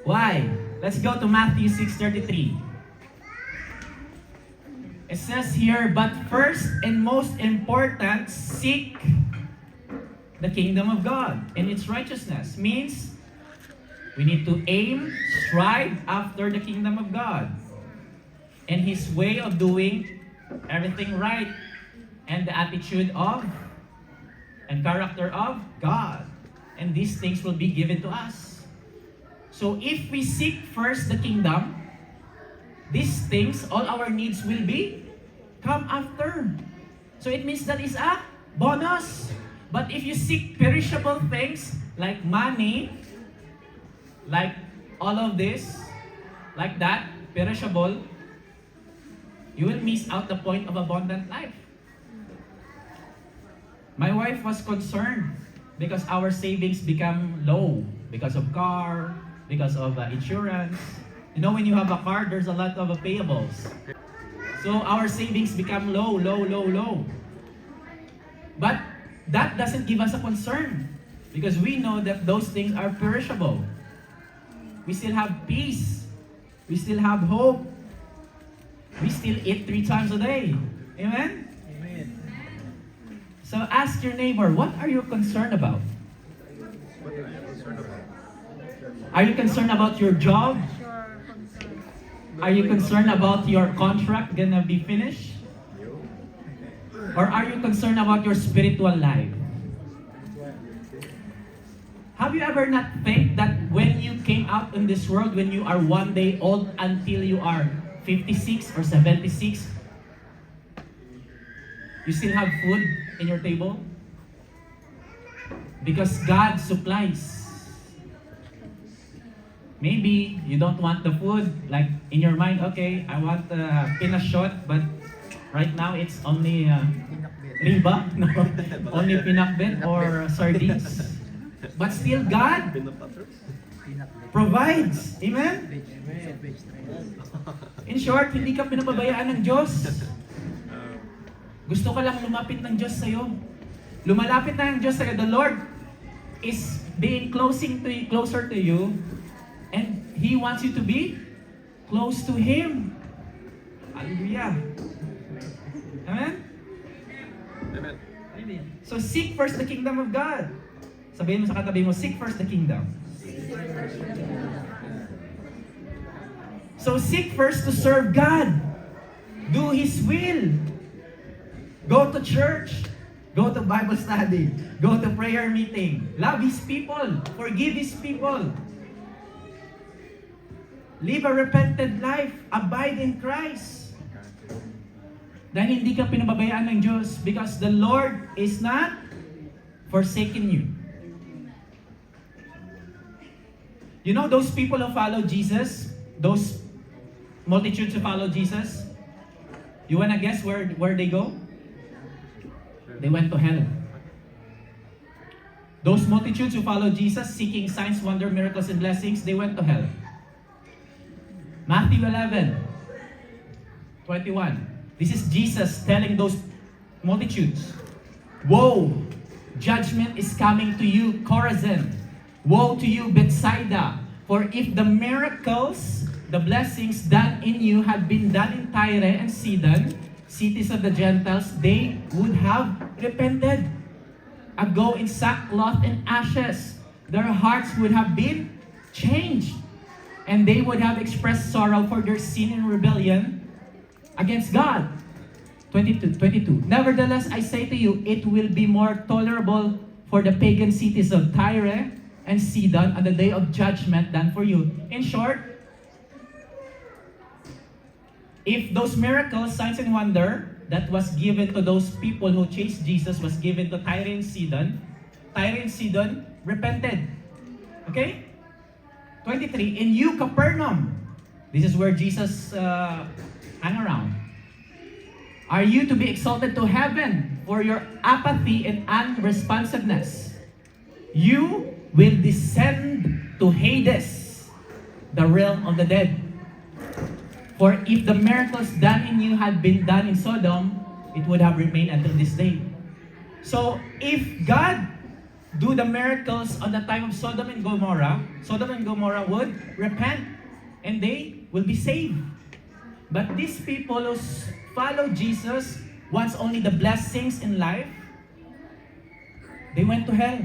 S6: Why? Let's go to Matthew 6:33. It says here, but first and most important, seek the kingdom of God and its righteousness. Means we need to aim, strive after the kingdom of God and His way of doing everything right and the attitude of and character of God. And these things will be given to us. So if we seek first the kingdom, these things, all our needs will be come after. So it means that is a bonus. But if you seek perishable things like money, like all of this, like that, perishable, you will miss out the point of abundant life. My wife was concerned because our savings become low because of car, because of insurance. You know, when you have a car, there's a lot of payables. So our savings become low. But that doesn't give us a concern because we know that those things are perishable. We still have peace. We still have hope. We still eat 3 times a day. Amen?
S7: Amen.
S6: So ask your neighbor, what are you concerned about?
S7: What are you concerned about?
S6: Are you concerned about your job?
S2: Sure, concern.
S6: Are you concerned about your contract gonna be finished? Or are you concerned about your spiritual life? Have you ever not think that when you came out in this world, when you are 1 day old until you are 56 or 76, you still have food in your table? Because God supplies. Maybe you don't want the food, like in your mind, okay, I want pinashot, but right now it's only riba, no, only pinakbet or sardines. But still God provides. Amen? In short, hindi ka pinababayaan ng Diyos. Gusto ka lang lumapit ng Diyos sa'yo. Lumalapit na ang Diyos sa'yo. The Lord is being closer to you, and He wants you to be close to Him. Hallelujah. Amen?
S7: Amen.
S6: So seek first the kingdom of God. Sabihin mo sa katabi mo, seek first the kingdom. So seek first to serve God. Do His will. Go to church. Go to Bible study. Go to prayer meeting. Love His people. Forgive His people. Live a repentant life. Abide in Christ. Dahil hindi ka pinababayaan ng Diyos because the Lord is not forsaken you. You know those people who follow Jesus? Those multitudes who follow Jesus? You wanna guess where they go? They went to hell. Those multitudes who follow Jesus, seeking signs, wonder, miracles, and blessings, they went to hell. Matthew 11:21. This is Jesus telling those multitudes, "Woe! Judgment is coming to you, Chorazin. Woe to you, Bethsaida! For if the miracles, the blessings done in you had been done in Tyre and Sidon, cities of the Gentiles, they would have repented ago in sackcloth and ashes. Their hearts would have been changed, and they would have expressed sorrow for their sin and rebellion against God." 22. Nevertheless, I say to you, it will be more tolerable for the pagan cities of Tyre and Sidon on the day of judgment than for you. In short, if those miracles, signs, and wonder that was given to those people who chased Jesus was given to Tyre and Sidon repented. Okay? 23. In you, Capernaum. This is where Jesus hung around. Are you to be exalted to heaven for your apathy and unresponsiveness? You will descend to Hades, the realm of the dead. For if the miracles done in you had been done in Sodom, it would have remained until this day. So, if God do the miracles on the time of Sodom and Gomorrah would repent and they will be saved. But these people who follow Jesus wants only the blessings in life, they went to hell.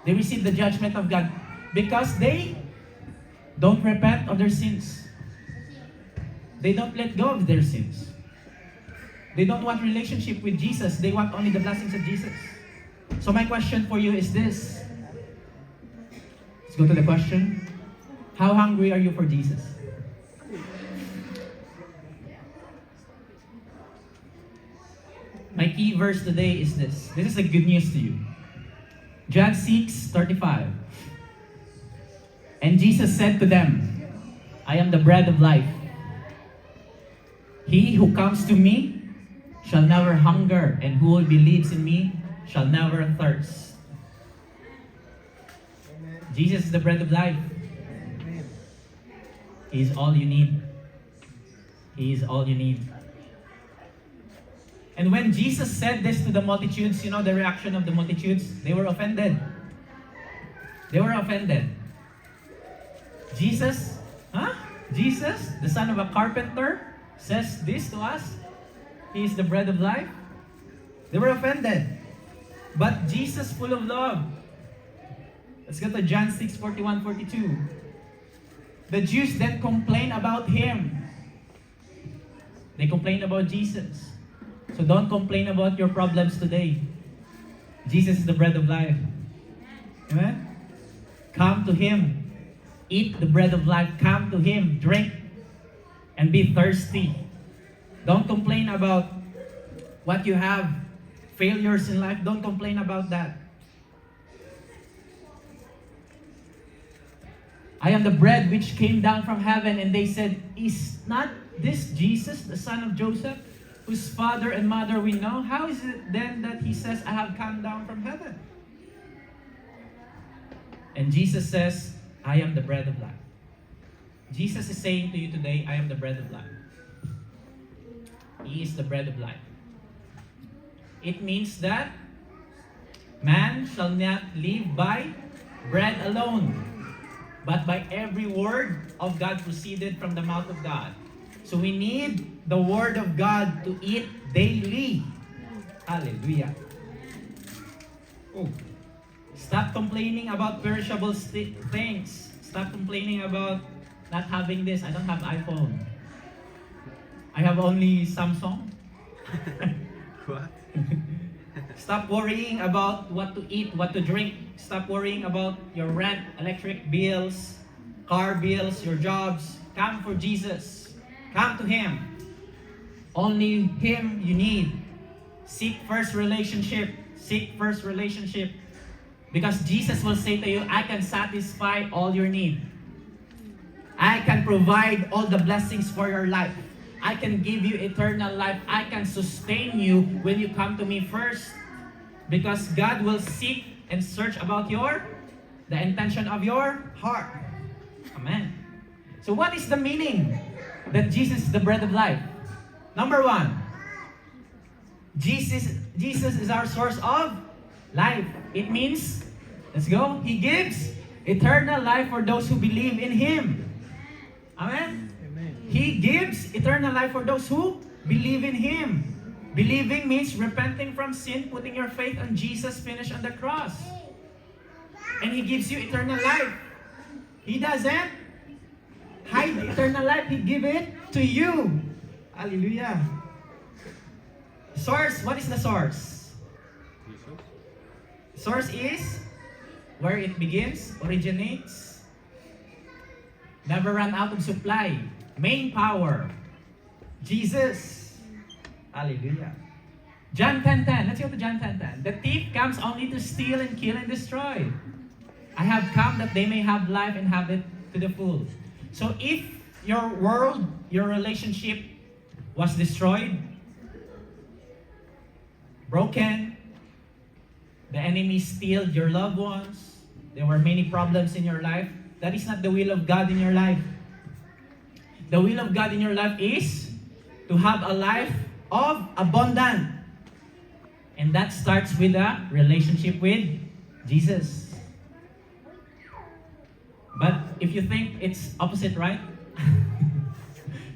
S6: They received the judgment of God because they don't repent of their sins. They don't let go of their sins. They don't want relationship with Jesus. They want only the blessings of Jesus. So my question for you is this. Let's go to the question. How hungry are you for Jesus? My key verse today is this. This is the good news to you. John 6:35. And Jesus said to them, I am the bread of life. He who comes to me shall never hunger, and who believes in me shall never thirst. Jesus is the bread of life. He is all you need. He is all you need. And when Jesus said this to the multitudes, you know the reaction of the multitudes? They were offended. They were offended. Jesus, the son of a carpenter, says this to us? He is the bread of life? They were offended. But Jesus, full of love. Let's go to John 6:41-42. The Jews then complained about him. They complained about Jesus. So don't complain about your problems today. Jesus is the bread of life. Amen? Come to Him. Eat the bread of life. Come to Him. Drink. And be thirsty. Don't complain about what you have. Failures in life. Don't complain about that. I am the bread which came down from heaven. And they said, is not this Jesus, the son of Joseph, whose father and mother we know? How is it then that he says, I have come down from heaven? And Jesus says, I am the bread of life. Jesus is saying to you today, I am the bread of life. He is the bread of life. It means that Man shall not live by bread alone, but by every word of God proceeded from the mouth of God. So we need the word of God to eat daily. Hallelujah. Oh. Stop complaining about perishable things. Stop complaining about not having this. I don't have iPhone. I have only Samsung.
S7: What?
S6: Stop worrying about what to eat, what to drink. Stop worrying about your rent, electric bills, car bills, your jobs. Come for Jesus. Come to Him. Only Him you need. Seek first relationship. Seek first relationship. Because Jesus will say to you, I can satisfy all your need. I can provide all the blessings for your life. I can give you eternal life. I can sustain you when you come to me first. Because God will seek and search about the intention of your heart. Amen. So what is the meaning that Jesus is the bread of life? Number one, Jesus is our source of life. It means, let's go, He gives eternal life for those who believe in Him. Amen? He gives eternal life for those who believe in Him. Believing means repenting from sin, putting your faith on Jesus finished on the cross. And He gives you eternal life. He doesn't hide the eternal life. He gives it to you. Hallelujah. Source, what is the source? Source is where it begins, originates, never run out of supply. Main power, Jesus. Hallelujah. John 10:10. Let's go to John 10:10. The thief comes only to steal and kill and destroy. I have come that they may have life and have it to the full. So if your world, your relationship was destroyed, broken, the enemy steal your loved ones, there were many problems in your life, that is not the will of God in your life. The will of God in your life is to have a life of abundance. And that starts with a relationship with Jesus. But if you think it's opposite, right?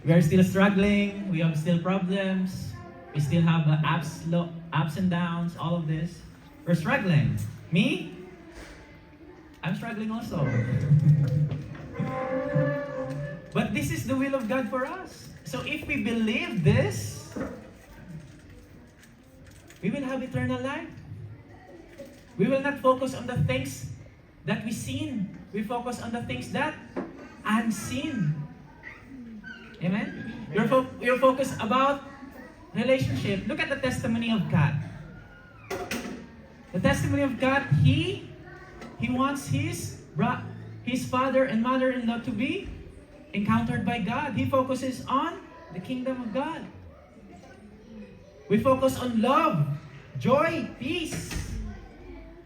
S6: We are still struggling, we have still problems, we still have ups and downs, all of this. We're struggling. Me? I'm struggling also. But this is the will of God for us. So if we believe this, we will have eternal life. We will not focus on the things that we seen. We focus on the things that unseen. Amen? You're focused about relationship. Look at the testimony of God. The testimony of God, He wants His father and mother-in-law to be encountered by God. He focuses on the kingdom of God. We focus on love, joy, peace,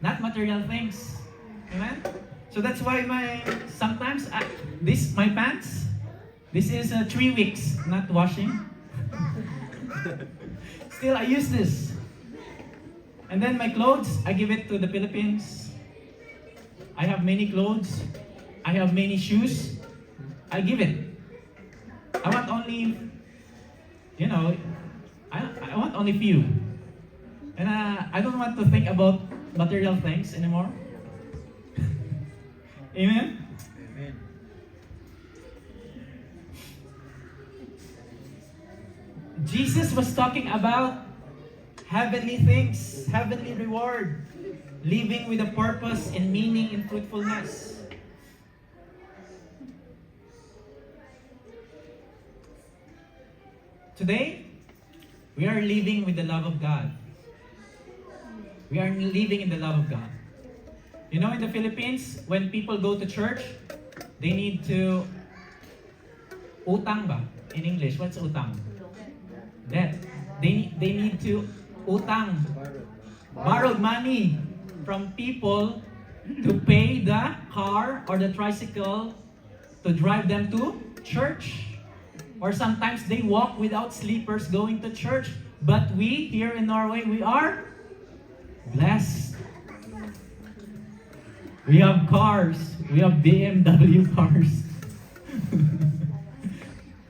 S6: not material things. Amen? So that's why sometimes my pants, this is 3 weeks not washing. Still, I use this. And then my clothes, I give it to the Philippines. I have many clothes. I have many shoes. I give it. I want only, I want only few. And I don't want to think about material things anymore. Amen?
S7: Amen.
S6: Jesus was talking about heavenly things, heavenly reward, living with a purpose and meaning and fruitfulness. Today, we are living with the love of God. We are living in the love of God. You know, in the Philippines, when people go to church, they need to utang ba? In English, what's utang? Debt. They need to utang, borrowed money from people to pay the car or the tricycle to drive them to church. Or sometimes they walk without sleepers going to church. But we, here in Norway, we are blessed. We have cars. We have BMW cars.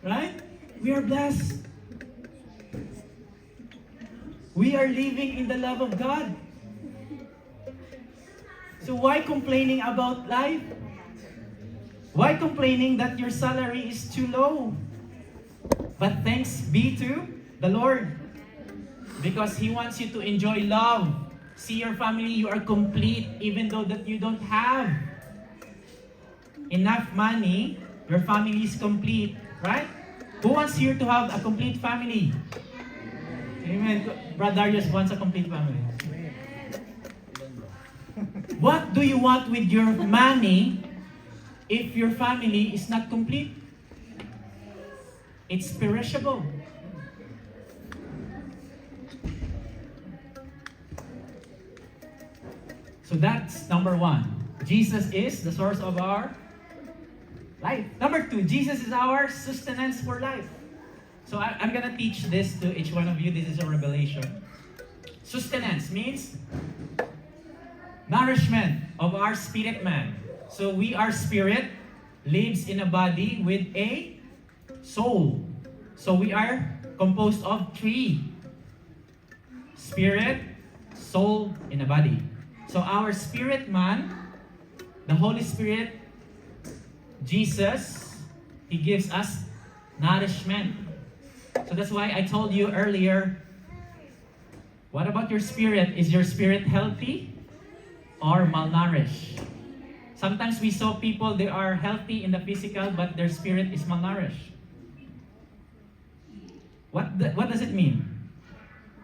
S6: Right? We are blessed. We are living in the love of God. So why complaining about life? Why complaining that your salary is too low? But thanks be to the Lord. Because He wants you to enjoy love. See your family, you are complete even though that you don't have enough money, your family is complete, right? Who wants here to have a complete family? Amen. Brother Darius wants a complete family. What do you want with your money if your family is not complete? It's perishable. So that's number one. Jesus is the source of our life. Number two, Jesus is our sustenance for life. So I'm going to teach this to each one of you. This is a revelation. Sustenance means nourishment of our spirit man. So we are spirit, lives in a body with a soul. So we are composed of three: spirit, soul, and a body. So our spirit man, the Holy Spirit, Jesus, He gives us nourishment. So that's why I told you earlier, what about your spirit? Is your spirit healthy or malnourished? Sometimes we saw people, they are healthy in the physical, but their spirit is malnourished. What does it mean?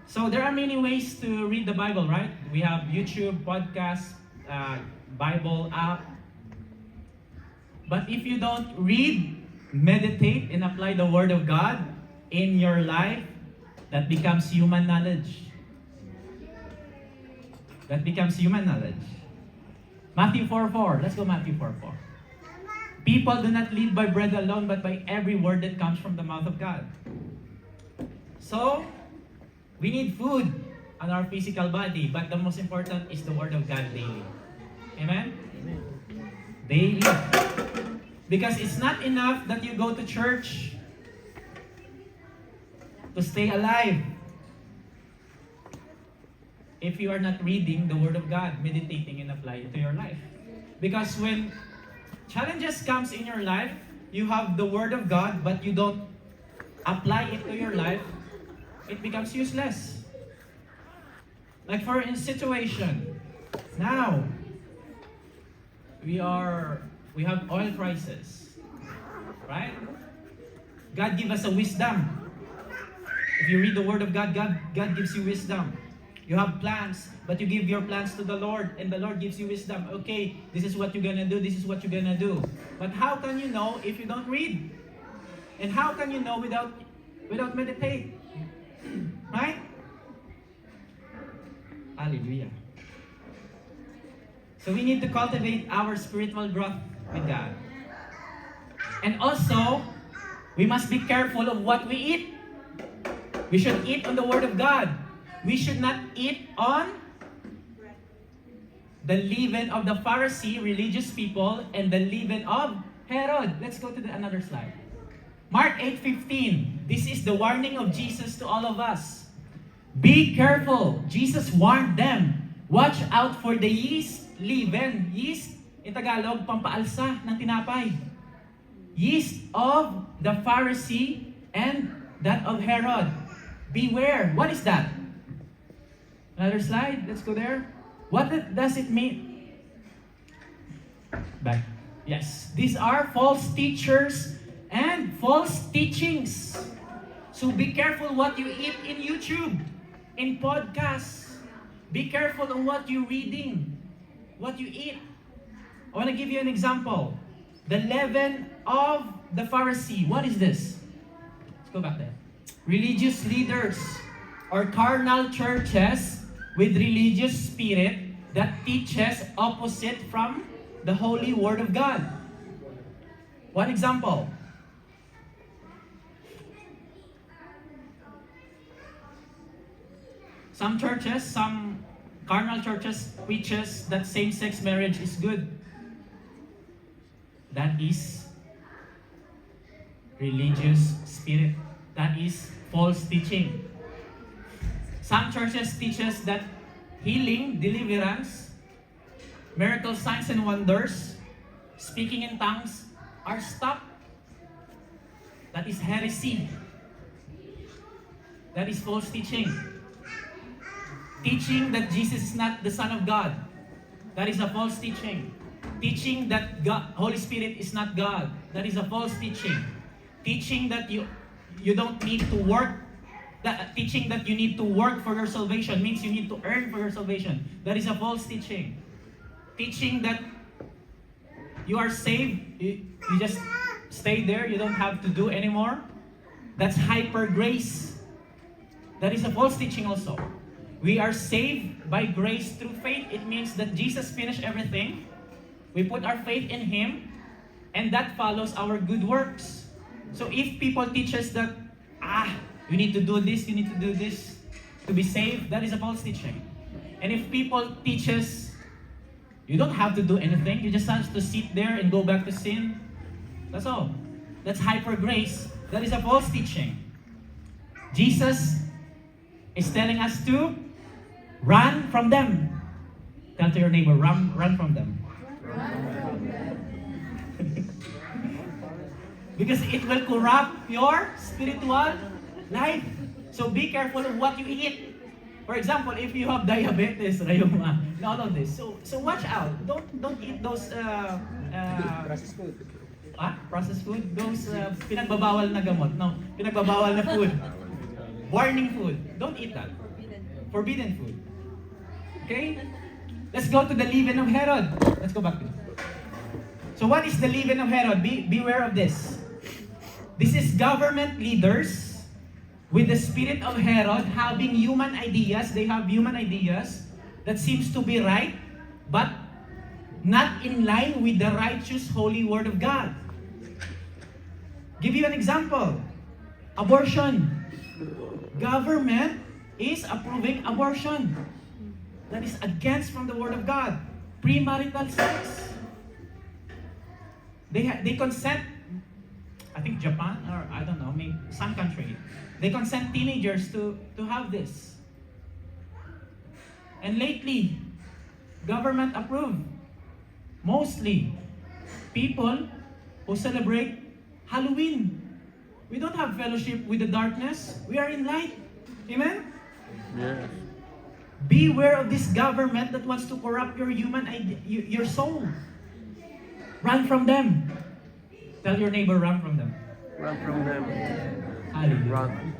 S6: So there are many ways to read the Bible, right? We have YouTube, podcast, Bible app. But if you don't read, meditate, and apply the Word of God in your life, that becomes human knowledge. That becomes human knowledge. Matthew 4:4. Let's go Matthew 4:4. People do not live by bread alone, but by every word that comes from the mouth of God. So, we need food on our physical body, but the most important is the Word of God daily. Amen? Daily. Because it's not enough that you go to church to stay alive if you are not reading the Word of God, meditating and applying it to your life. Because when challenges comes in your life, you have the Word of God, but you don't apply it to your life, it becomes useless. Like for a situation, now, we have oil prices, right? God give us a wisdom. If you read the Word of God, God gives you wisdom. You have plans, but you give your plans to the Lord, and the Lord gives you wisdom. Okay, this is what you're gonna do, this is what you're gonna do. But how can you know if you don't read? And how can you know without meditate? Right? Hallelujah. So we need to cultivate our spiritual growth with God. And also, we must be careful of what we eat. We should eat on the Word of God. We should not eat on the leaven of the Pharisee, religious people, and the leaven of Herod. Let's go to another slide. Mark 8:15. This is the warning of Jesus to all of us. Be careful. Jesus warned them. Watch out for the yeast, leaven. Yeast, in Tagalog, pampaalsa ng tinapay. Yeast of the Pharisee and that of Herod. Beware. What is that? Another slide. Let's go there. What does it mean? Back. Yes. These are false teachers and false teachings. So be careful what you eat in YouTube, in podcasts. Be careful on what you're reading, what you eat. I want to give you an example. The leaven of the Pharisee. What is this? Let's go back there. Religious leaders or carnal churches with religious spirit that teaches opposite from the holy Word of God. One example. Some churches, some Carnal churches preaches that same-sex marriage is good. That is religious spirit. That is false teaching. Some churches teaches that healing, deliverance, miracle signs and wonders, speaking in tongues are stopped. That is heresy. That is false teaching. Teaching that Jesus is not the Son of God. That is a false teaching. Teaching that Holy Spirit is not God. That is a false teaching. Teaching that you don't need to work. Teaching that you need to work for your salvation means you need to earn for your salvation. That is a false teaching. Teaching that you are saved, you just stay there, you don't have to do anymore. That's hyper grace. That is a false teaching also. We are saved by grace through faith. It means that Jesus finished everything. We put our faith in Him, and that follows our good works. So if people teach us that, you need to do this, you need to do this to be saved, that is a false teaching. And if people teach us, you don't have to do anything, you just have to sit there and go back to sin, that's all. That's hyper grace. That is a false teaching. Jesus is telling us to run from them. Tell to your neighbor, run from them. Because it will corrupt your spiritual life. So be careful of what you eat. For example, if you have diabetes, rayuma, and all of this, so watch out. Don't eat those
S7: Processed food.
S6: processed food. Those pinagbabawal na gamot. No, pinagbabawal na food. Warning food. Don't eat that. Forbidden food. Okay? Let's go to the leaven of Herod. Let's go back to it. So what is the leaven of Herod? Beware of this. This is government leaders with the spirit of Herod having human ideas. They have human ideas that seems to be right, but not in line with the righteous holy word of God. Give you an example. Abortion. Government is approving abortion. That is against from the word of God. Premarital sex. They consent, I think Japan, or I don't know, maybe some country. They consent teenagers to have this. And lately, government approved. Mostly, people who celebrate Halloween. We don't have fellowship with the darkness. We are in light. Amen?
S7: Yes.
S6: Beware of this government that wants to corrupt your human your soul. Run from them. Tell your neighbor, run from them.
S7: Run from them.
S6: Hallelujah.
S7: Run.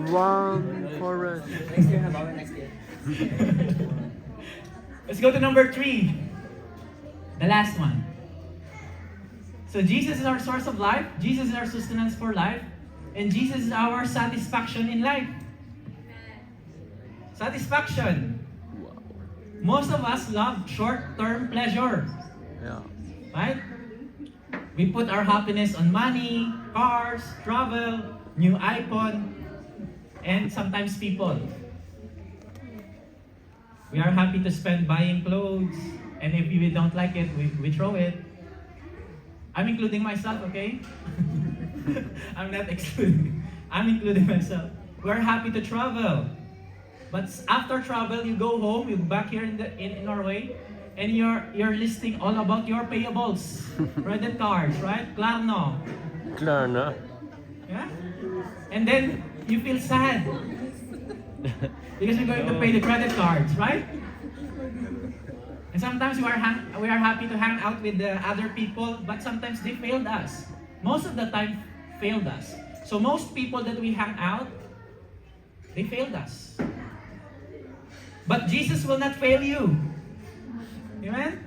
S7: Run, Forrest.
S8: Next year na ba? Next year.
S6: Let's go to number 3. The last one. So Jesus is our source of life. Jesus is our sustenance for life. And Jesus is our satisfaction in life. Satisfaction. Most of us love short-term pleasure.
S7: Yeah.
S6: Right? We put our happiness on money, cars, travel, new iPhone, and sometimes people. We are happy to spend buying clothes, and if we don't like it, we throw it. I'm including myself, okay? I'm not excluding. I'm including myself. We're happy to travel. But after travel, you go home, you go back here in Norway, and you're listing all about your payables. Credit cards, right? Klarna.
S7: Klarna.
S6: Yeah? And then you feel sad. Because you're going to pay the credit cards, right? And sometimes we are happy to hang out with the other people, but sometimes they failed us. Most of the time, failed us. So most people that we hang out, they failed us. But Jesus will not fail you. Amen?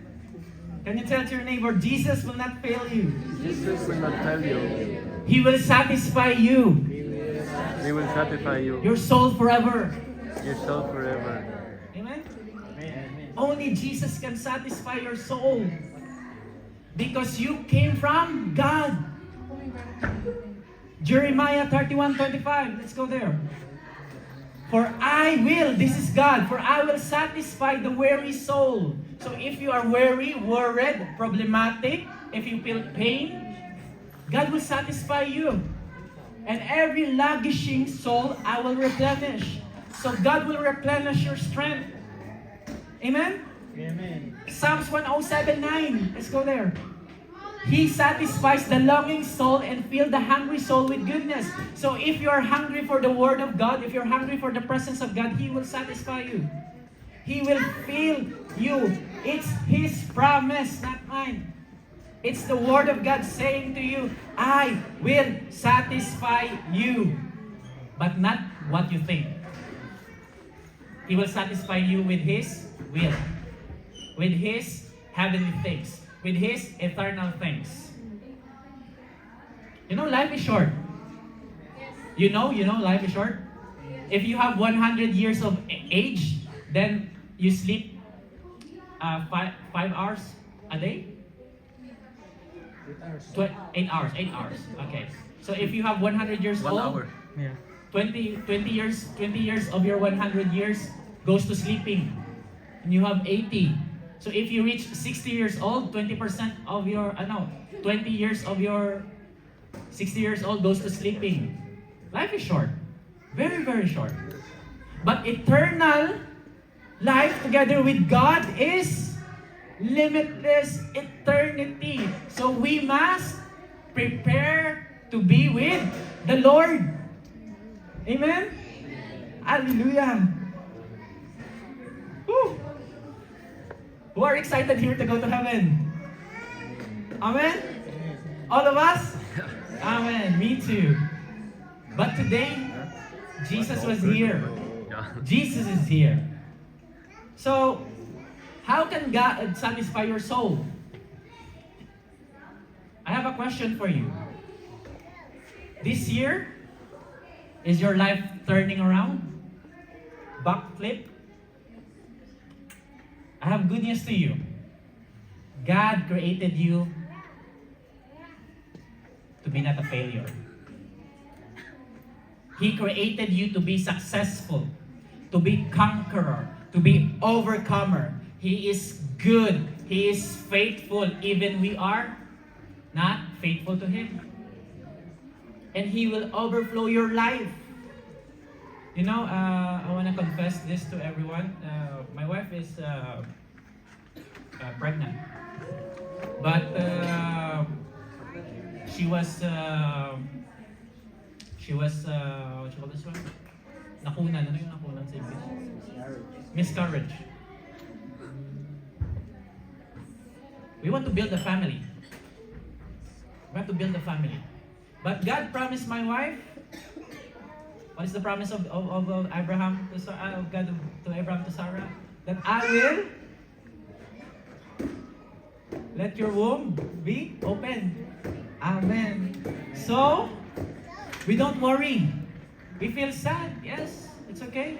S6: Can you tell to your neighbor, Jesus will not fail you.
S7: Jesus will not fail you.
S6: He will satisfy you,
S7: He will satisfy you.
S6: your soul forever.
S7: Your soul forever.
S6: Amen? Only Jesus can satisfy your soul. Because you came from God. Jeremiah 31:25. Let's go there. For I will, this is God, for I will satisfy the weary soul. So if you are weary, worried, problematic, if you feel pain, God will satisfy you. And every languishing soul, I will replenish. So God will replenish your strength. Amen?
S4: Amen.
S6: Psalms 107:9. Let's go there. He satisfies the longing soul and fills the hungry soul with goodness. So if you are hungry for the Word of God, if you're hungry for the presence of God, He will satisfy you. He will fill you. It's His promise, not mine. It's the Word of God saying to you, I will satisfy you. But not what you think. He will satisfy you with His will. With His heavenly things. With His eternal things. You know, life is short. You know, life is short. If you have 100 years of age, then you sleep 5 hours a day? 8 hours. Okay. So if you have 100 years
S7: 1
S6: old,
S7: hour.
S6: 20 years of your 100 years goes to sleeping. And you have 80. So if you reach 60 years old, 20% of your 20 years of your 60 years old goes to sleeping. Life is short. Very, very short. But eternal life together with God is limitless eternity. So we must prepare to be with the Lord. Amen? Hallelujah. Woo. Who are excited here to go to heaven? Amen? All of us? Amen. Me too. But today, Jesus was here. Jesus is here. So, how can God satisfy your soul? I have a question for you. This year, is your life turning around? Backflip? I have good news to you. God created you to be not a failure. He created you to be successful, to be conqueror, to be overcomer. He is good. He is faithful, even we are not faithful to Him. And He will overflow your life. You know, I want to confess this to everyone. My wife is pregnant. But she was what you call this one? Nakunan. Ano yung nakunan sa English? Miscarriage. We want to build a family. We want to build a family. But God promised my wife, what is the promise of Abraham to Sarah, of God to Abraham to Sarah? That I will let your womb be open. Amen. So, we don't worry. We feel sad, yes, it's okay.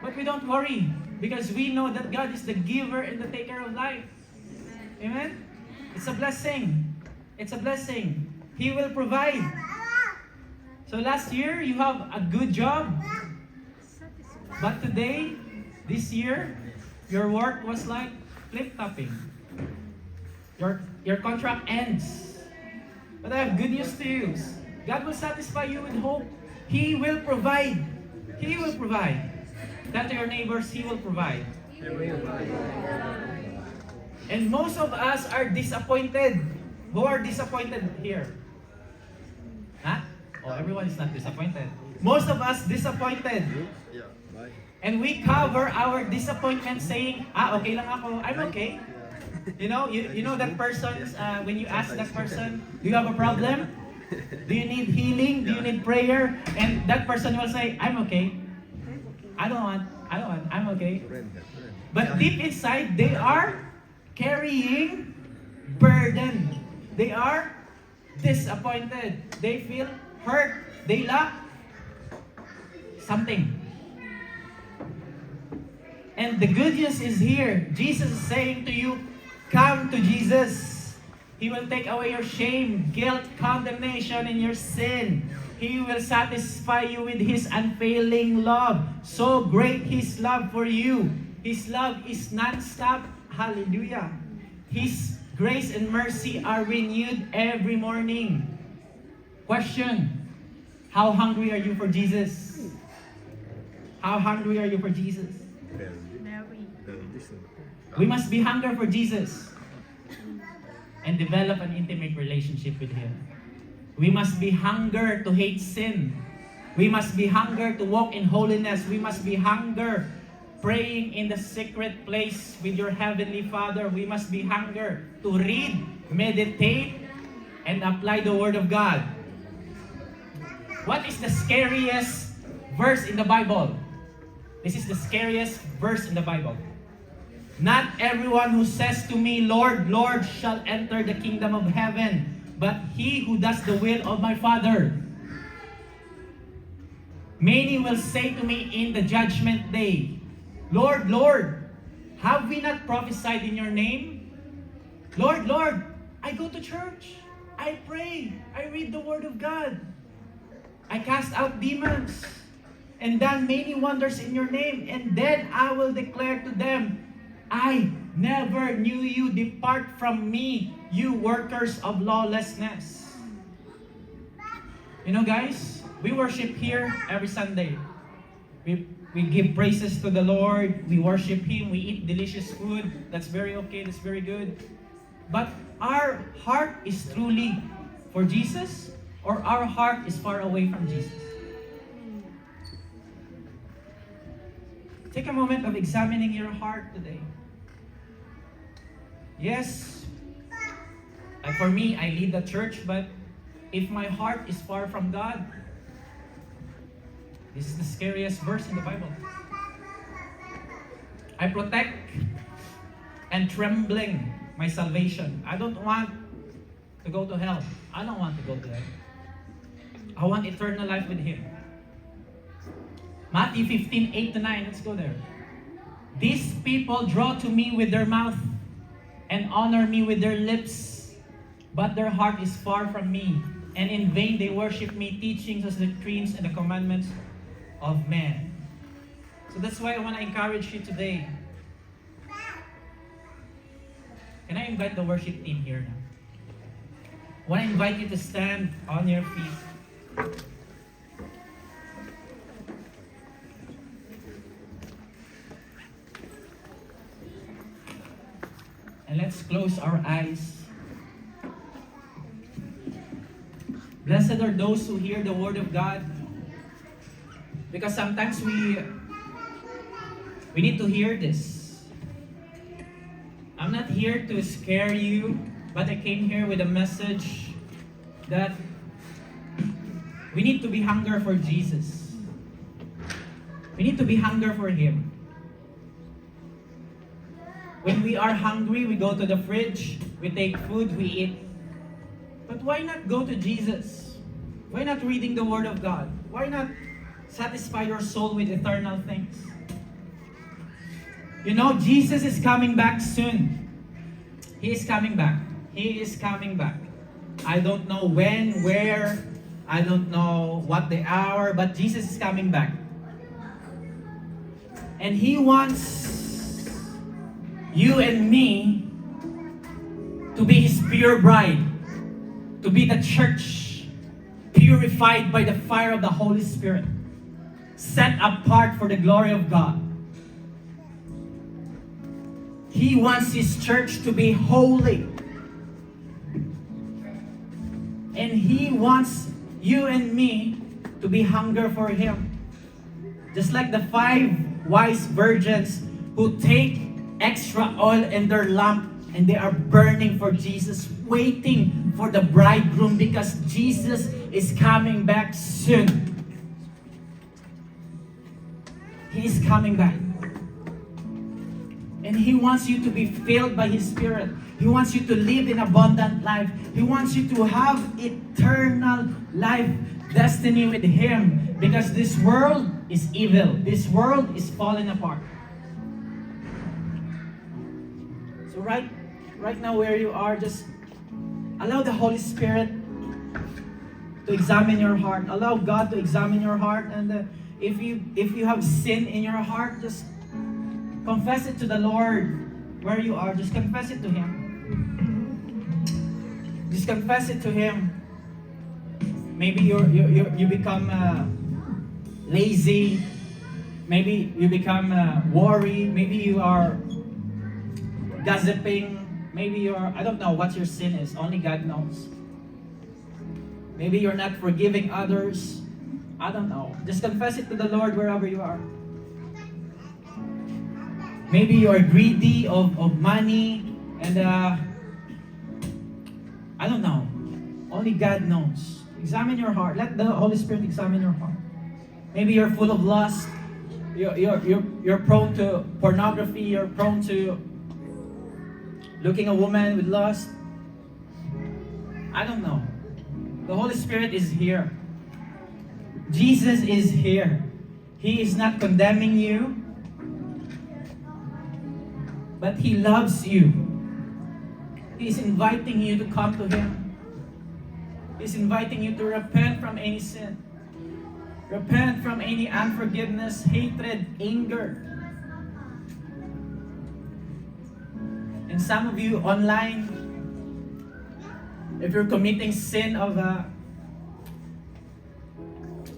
S6: But we don't worry because we know that God is the giver and the taker of life. Amen? It's a blessing. It's a blessing. He will provide. So last year, you have a good job. But today, this year, your work was like flip-flopping. Your contract ends. But I have good news to you. God will satisfy you with hope. He will provide. He will provide. Tell to your neighbors, He will provide. And most of us are disappointed. Who are disappointed here? Huh? Oh, everyone is not disappointed. Most of us disappointed. And we cover our disappointment saying, okay lang ako. I'm okay. You know that person, when you ask that person, do you have a problem? Do you need healing? Do you need prayer? And that person will say, I'm okay. I don't want, I'm okay. But deep inside, they are carrying burden. They are disappointed. They feel hurt. They lack something. And the good news is here. Jesus is saying to you, come to Jesus. He will take away your shame, guilt, condemnation, and your sin. He will satisfy you with His unfailing love. So great His love for you. His love is non-stop. Hallelujah. His grace and mercy are renewed every morning. Question: how hungry are you for Jesus? How hungry are you for Jesus?
S2: Mary.
S6: We must be hungry for Jesus and develop an intimate relationship with Him. We must be hunger to hate sin. We must be hunger to walk in holiness. We must be hunger praying in the secret place with your Heavenly Father. We must be hunger to read, meditate, and apply the Word of God. What is the scariest verse in the Bible? This is the scariest verse in the Bible. Not everyone who says to me, Lord, Lord, shall enter the kingdom of heaven, but he who does the will of my Father. Many will say to me in the judgment day, Lord, Lord, have we not prophesied in your name? Lord, Lord, I go to church, I pray, I read the Word of God, I cast out demons, and done many wonders in your name. And then I will declare to them, I never knew you. Depart from me, you workers of lawlessness. You know, guys, we worship here every Sunday. We give praises to the Lord. We worship Him. We eat delicious food. That's very okay. That's very good. But our heart is truly for Jesus, or our heart is far away from Jesus? Take a moment of examining your heart today. Yes, like for me, I lead the church, but if my heart is far from God, this is the scariest verse in the Bible. I protect and trembling my salvation. I don't want to go to hell. I don't want to go to hell. I want eternal life with Him. Matthew 15, 8-9. Let's go there. These people draw to me with their mouth and honor me with their lips, but their heart is far from me, and in vain they worship me, teaching the doctrines and the commandments of men. So that's why I want to encourage you today. Can I invite the worship team here now? I want to invite you to stand on your feet. And let's close our eyes. Blessed are those who hear the word of God. Because sometimes we need to hear this. I'm not here to scare you, but I came here with a message that we need to be hunger for Jesus. We need to be hunger for Him. When we are hungry, we go to the fridge, we take food, we eat. But why not go to Jesus? Why not reading the Word of God? Why not satisfy your soul with eternal things? You know, Jesus is coming back soon. He is coming back. He is coming back. I don't know when, where, I don't know what the hour, but Jesus is coming back. And He wants you and me to be His pure bride, to be the church purified by the fire of the Holy Spirit, set apart for the glory of God. He wants His church to be holy. And He wants you and me to be hunger for Him. Just like the 5 wise virgins who take extra oil in their lamp and they are burning for Jesus, waiting for the bridegroom, because Jesus is coming back soon. He is coming back. And He wants you to be filled by His Spirit. He wants you to live in abundant life. He wants you to have eternal life destiny with Him, because this world is evil. This world is falling apart. So right now where you are, just Allow the Holy Spirit to examine your heart. Allow God to examine your heart. And if you have sin in your heart, just confess it to the Lord where you are. Just confess it to Him. Just confess it to Him. Maybe you become lazy. Maybe you become worried. Maybe you are gossiping. Maybe you're, I don't know what your sin is. Only God knows. Maybe you're not forgiving others. I don't know. Just confess it to the Lord wherever you are. Maybe you are greedy of money and I don't know. Only God knows. Examine your heart. Let the Holy Spirit examine your heart. Maybe you're full of lust. You're prone to pornography. You're prone to looking a woman with lust. I don't know. The Holy Spirit is here. Jesus is here. He is not condemning you, but He loves you. He is inviting you to come to Him. He's inviting you to repent from any sin. Repent from any unforgiveness, hatred, anger. And some of you online, if you're committing sin of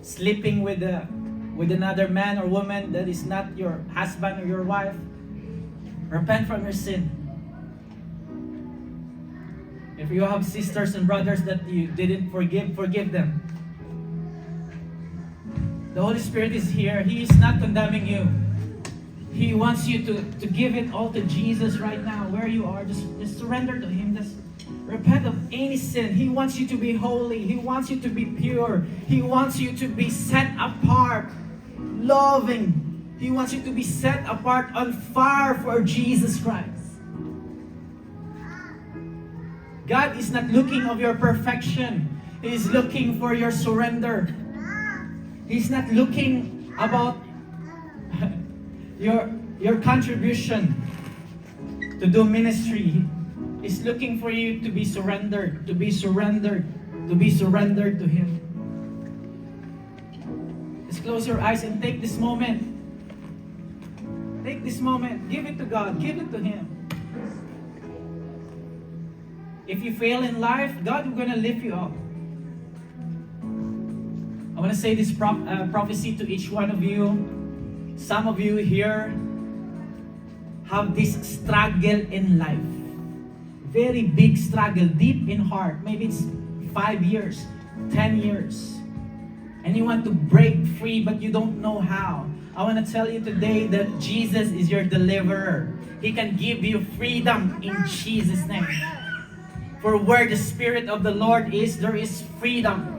S6: sleeping with another man or woman that is not your husband or your wife, repent from your sin. If you have sisters and brothers that you didn't forgive them. The Holy Spirit is here. He is not condemning you. He wants you to give it all to Jesus right now, where you are. Just surrender to Him. Just repent of any sin. He wants you to be holy. He wants you to be pure. He wants you to be set apart, loving. He wants you to be set apart on fire for Jesus Christ. God is not looking of your perfection. He is looking for your surrender. He's not looking about your contribution to do ministry. He's looking for you to be surrendered, to be surrendered to Him. Just close your eyes and take this moment. Take this moment. Give it to God. Give it to Him. If you fail in life, God is going to lift you up. I want to say this prophecy to each one of you. Some of you here have this struggle in life. Very big struggle, deep in heart. Maybe it's 5 years, 10 years. And you want to break free, but you don't know how. I want to tell you today that Jesus is your deliverer. He can give you freedom in Jesus' name. For where the Spirit of the Lord is, there is freedom.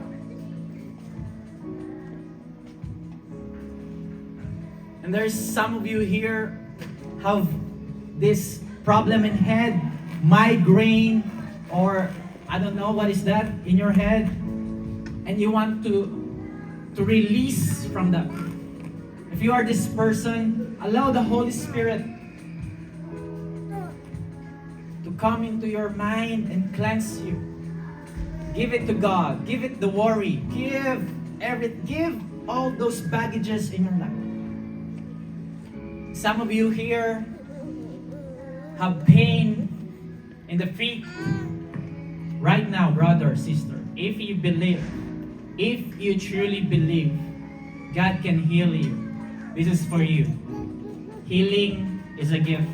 S6: And there's some of you here have this problem in head, migraine, or I don't know what is that in your head, and you want to release from that. If you are this person, allow the Holy Spirit to come into your mind and cleanse you. Give it to God. Give it the worry. Give all those baggages in your life. Some of you here have pain in the feet. Right now, brother, sister, if you believe, if you truly believe, God can heal you. This is for you. Healing is a gift.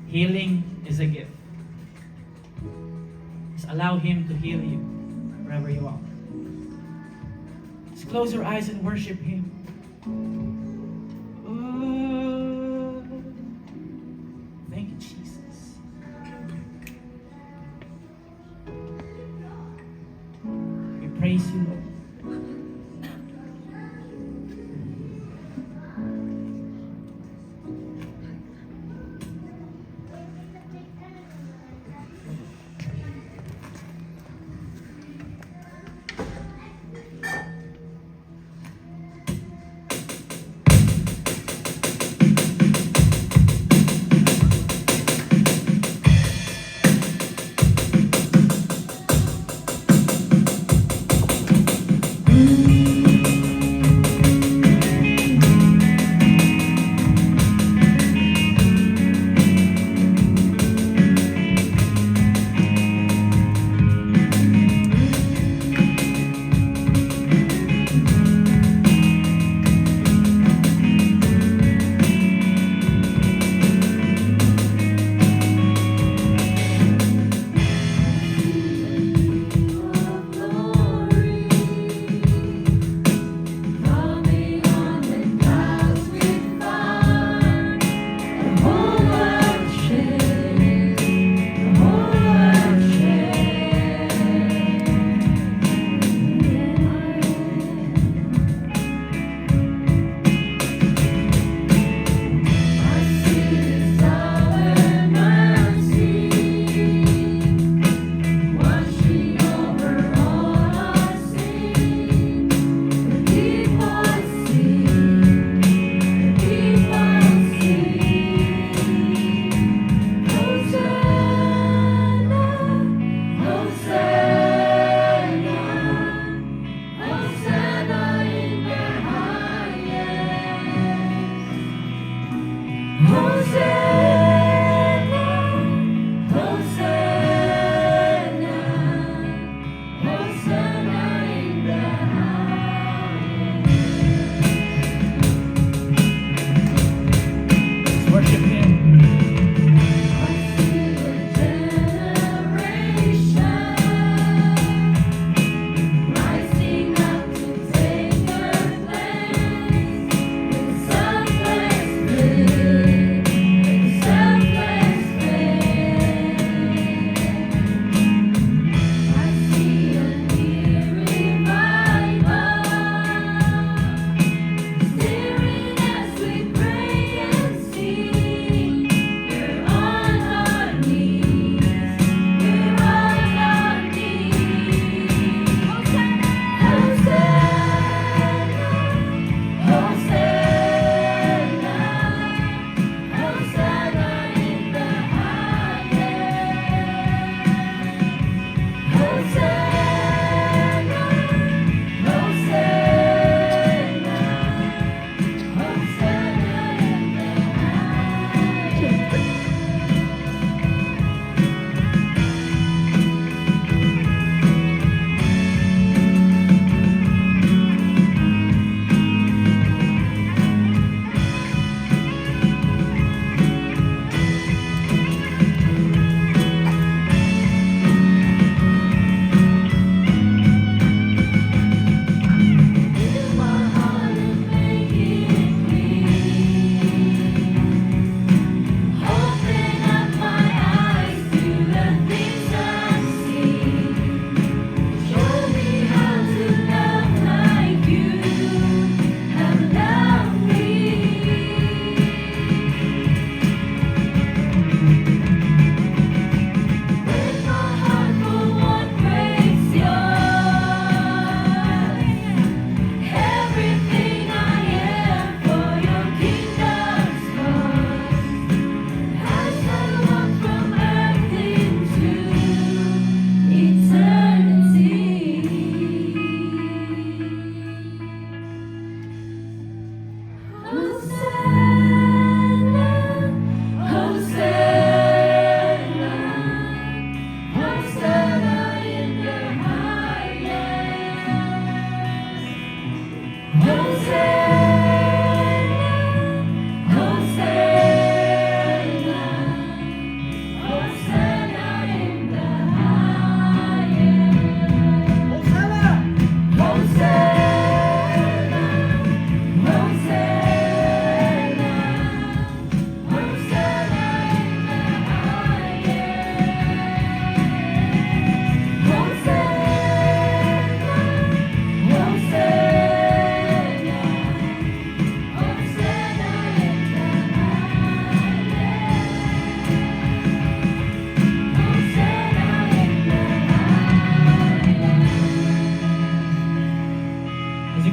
S6: Healing is a gift. Just allow Him to heal you wherever you are. Just close your eyes and worship Him. Oh, thank you, Jesus. We praise you, Lord.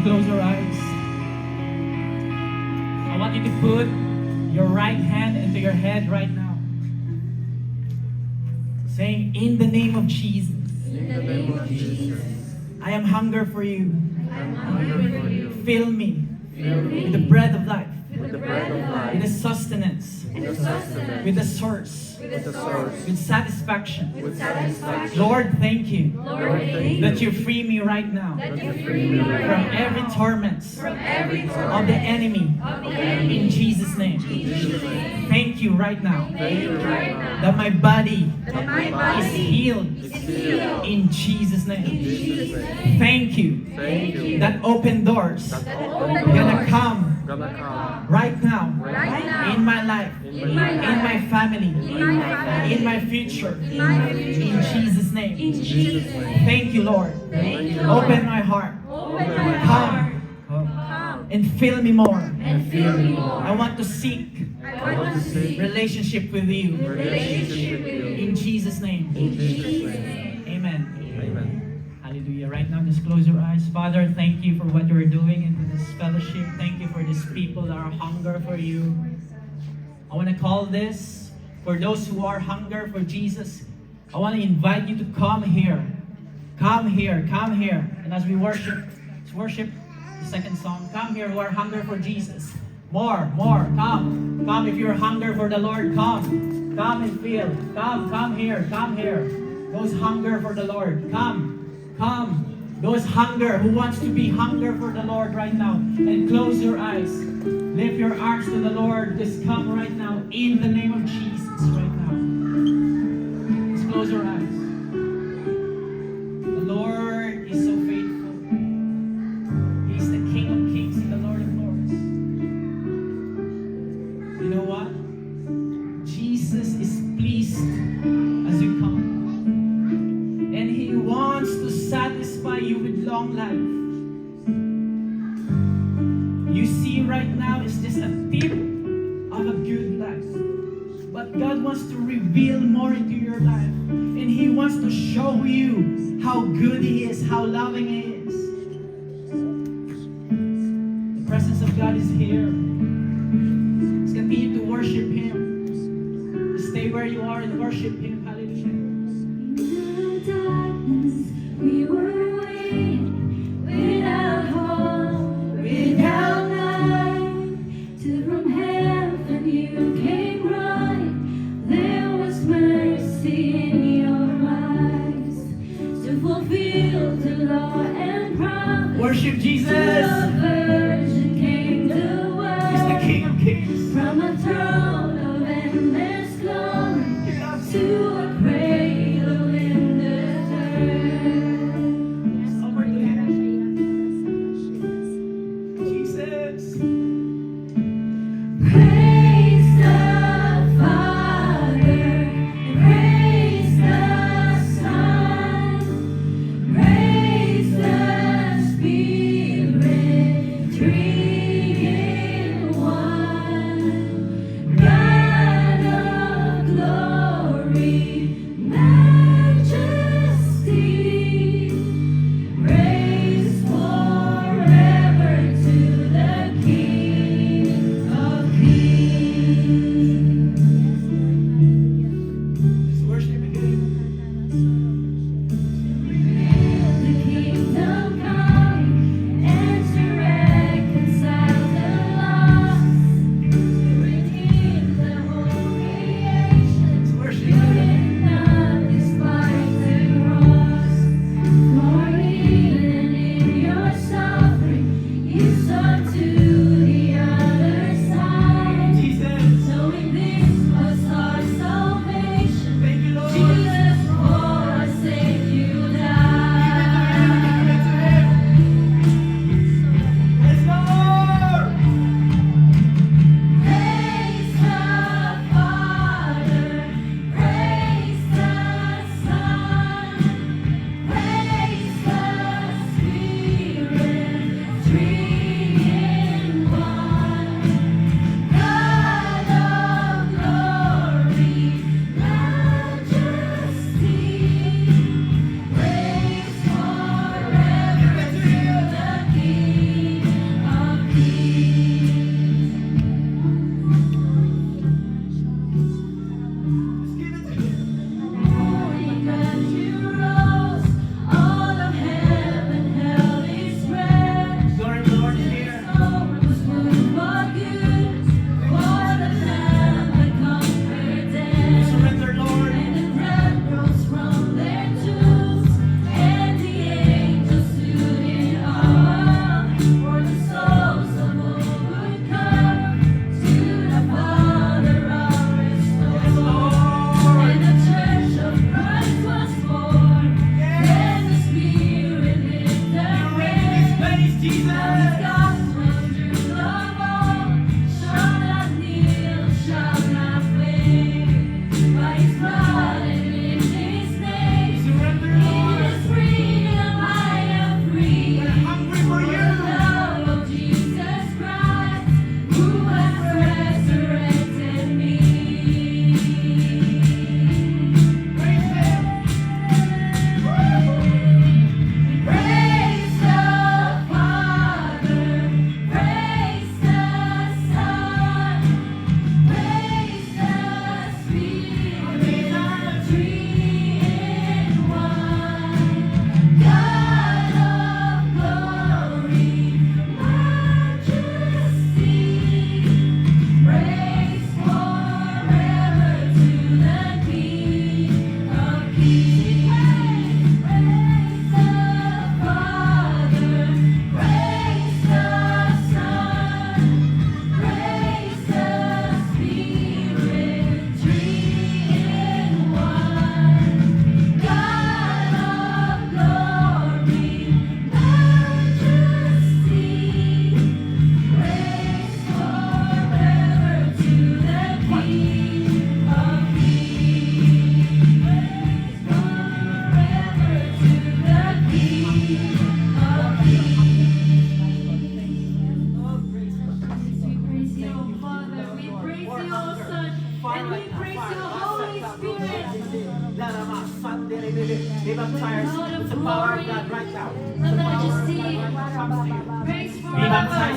S6: you close your eyes, I want you to put your right hand into your head right now, saying, in the name of Jesus,
S7: In the name of Jesus,
S6: I am hunger for you.
S7: I'm hungry for you.
S6: Fill me
S7: Fill me
S6: with the bread of life,
S7: with the bread of
S6: with the
S7: life,
S6: sustenance,
S7: with the sustenance,
S6: with the source,
S7: with the source,
S6: with satisfaction.
S7: with satisfaction.
S6: Lord, thank you
S7: Lord, thank
S6: that
S7: you
S6: you free me right now
S7: that you free me
S6: from
S7: right
S6: every torment
S7: every
S6: of the enemy. In Jesus' name.
S7: Jesus' name.
S6: Thank you right now
S7: Thank you right now
S6: that my body
S7: that my
S6: is
S7: body
S6: healed
S7: is healed.
S6: in Jesus'
S7: In
S6: name.
S7: Jesus' name.
S6: Thank you
S7: Thank you
S6: that open doors
S7: that
S6: gonna
S7: open
S6: come
S7: gonna come
S6: right now
S7: right now
S6: in my life,
S7: in my life,
S6: in my family,
S7: in my family,
S6: in my future.
S7: in my future.
S6: In Jesus' name.
S7: In Jesus' name.
S6: Thank you, Lord.
S7: Thank you, Lord.
S6: Open my heart.
S7: Open my heart
S6: Come and fill me more.
S7: and fill me more.
S6: I want to seek
S7: I want to seek
S6: relationship with you.
S7: relationship with you.
S6: In Jesus' name.
S7: In Jesus' name.
S6: Amen.
S7: Amen.
S6: Hallelujah. Right now, just close your eyes. Father, thank you for what you're doing into this fellowship. Thank you for these people that are hunger for you. I want to call this, for those who are hunger for Jesus, I want to invite you to come here. Come here. Come here. And as we worship, let's worship the second song. Come here who are hunger for Jesus. More. Come. Come if you're hunger for the Lord. Come. Come and feel. Come here. Come here. Those hunger for the Lord. Come. Those hunger who wants to be hunger for the Lord right now. And close your eyes. Lift your arms to the Lord. Just come right now in the name of Jesus right now. Just close your eyes. The Lord is so faithful. He's the King of Kings and the Lord of Lords. You know what? Jesus is pleased as you come. And He wants to satisfy you with long life. You see right now it's just a tip of a good life. But God wants to reveal more into your life. And He wants to show you how good He is, how loving He is. The presence of God is here. Let's continue to worship Him. Stay where you are and worship Him. Hallelujah.
S5: In the darkness, we were waiting without hope, without light. Till from heaven you came running. There was mercy in your eyes to fulfill the law and promise.
S6: Worship Jesus.
S5: The Virgin came to
S6: He's the
S5: work
S6: King of Kings.
S5: from a throne of endless glory to a cradle in the dirt.
S6: Over to Him. Jesus.
S5: Praise the Father, praise the Son, praise the Spirit.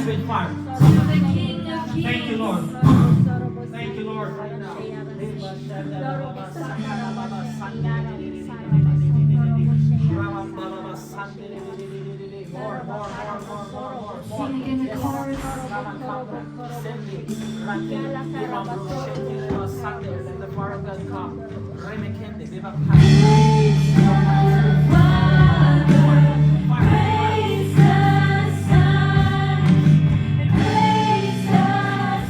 S6: hands with fire.
S1: the King of Kings.
S6: Thank you, Lord. Thank you, Lord, right now. More.
S1: Sing again the chorus.
S6: Let the fire of God come.
S5: Praise the Father, praise the Son, praise the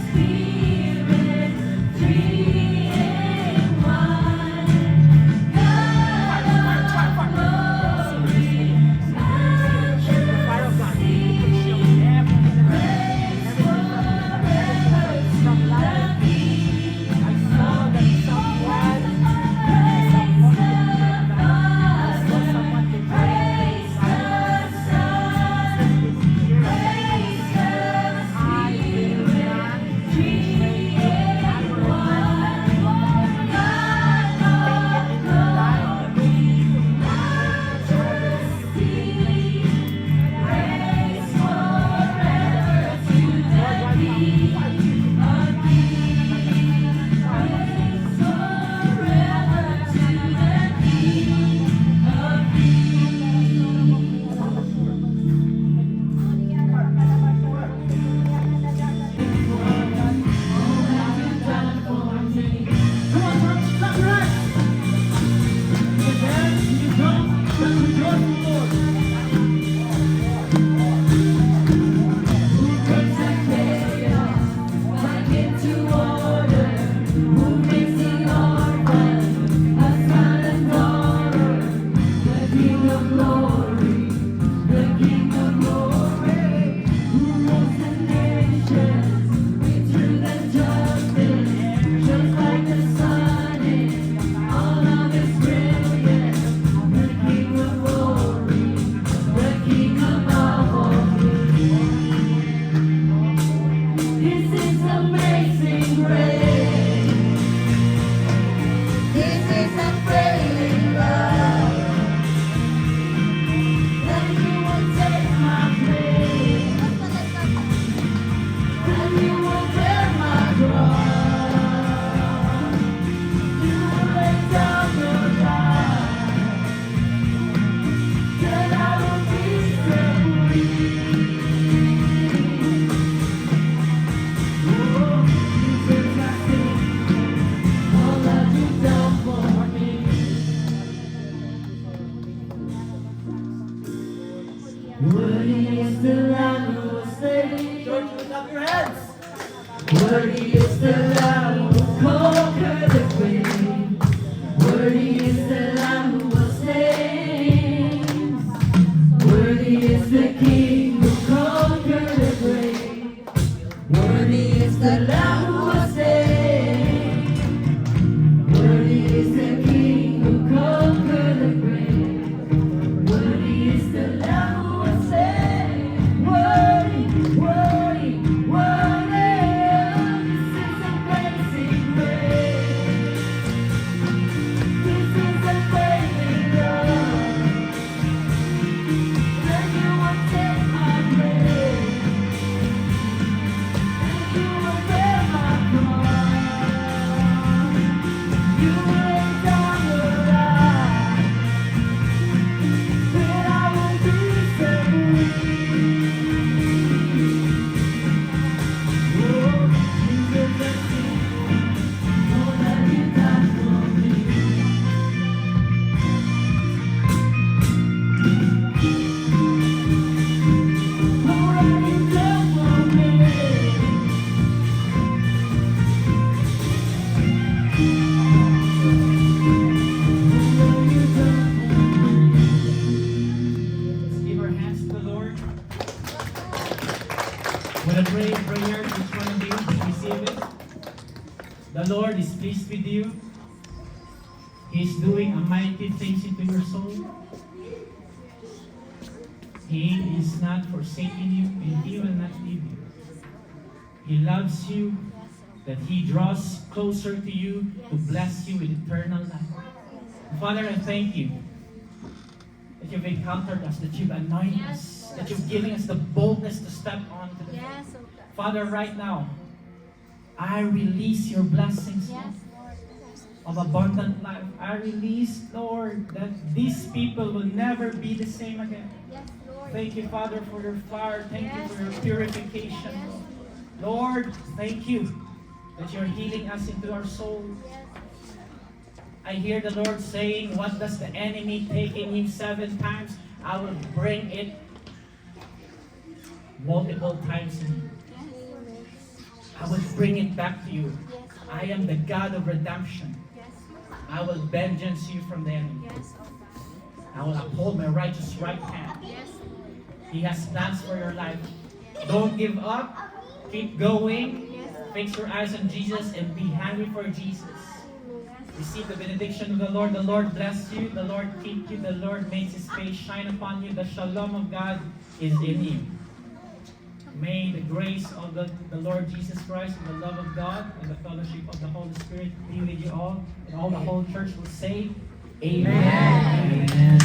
S5: Spirit, three in one. God of glory, majesty, praise forever to the King.
S6: I saw that someone
S5: Worthy is the Lamb who was slain.
S6: Church, lift up your hands.
S5: Worthy is the Lamb who conquered the grave. Worthy is the Lamb who was slain. Worthy is the King who conquered the grave. Worthy is the Lamb who was slain. Worthy is the King who conquered the grave. Worthy is the Lamb who was slain. Worthy, worthy, worthy. This is amazing grace. This is amazing love. Then you will take my place. Then you will bear my cross. You will lay down your life. Then I will be set free. Oh, Jesus, I see all that you done for me. All that you done for me.
S6: Let's give our hands to the Lord. When I pray prayer, each one of you receive it. The Lord is pleased with you. He's doing a mighty things into your soul. He is not forsaking you, and He will not leave you. He loves you, that He draws closer to you to bless you with eternal life. Father, I thank you that you've encountered us, that you've anointed us, that you've given us the boldness to step on to the
S2: Yes, oh God.
S6: Father, right now, I release your blessings
S2: Yes,
S6: of
S2: Lord.
S6: abundant life. I release, Lord, that these people will never be the same again.
S2: Yes, Lord.
S6: Thank you, Father, for your fire. Thank you
S2: Yes.
S6: for your purification.
S2: Yes.
S6: Lord, thank you that you're healing us into our soul.
S2: Yes.
S6: I hear the Lord saying, what does the enemy take in you 7 times? I will bring it multiple times in you. I will bring it back to you.
S2: Yes.
S6: I am the God of redemption.
S2: Yes.
S6: I will vengeance you from the enemy.
S2: Yes, oh God.
S6: I will uphold my righteous right hand.
S2: Yes.
S6: He has plans for your life. Don't give up. Keep going.
S2: Yes.
S6: Fix your eyes on Jesus and be hungry for Jesus. Receive the benediction of the Lord. The Lord bless you. The Lord keep you. The Lord makes His face shine upon you. The shalom of God is in you. May the grace of the Lord Jesus Christ and the love of God and the fellowship of the Holy Spirit be with you all. And all the whole church will say, Amen. Amen.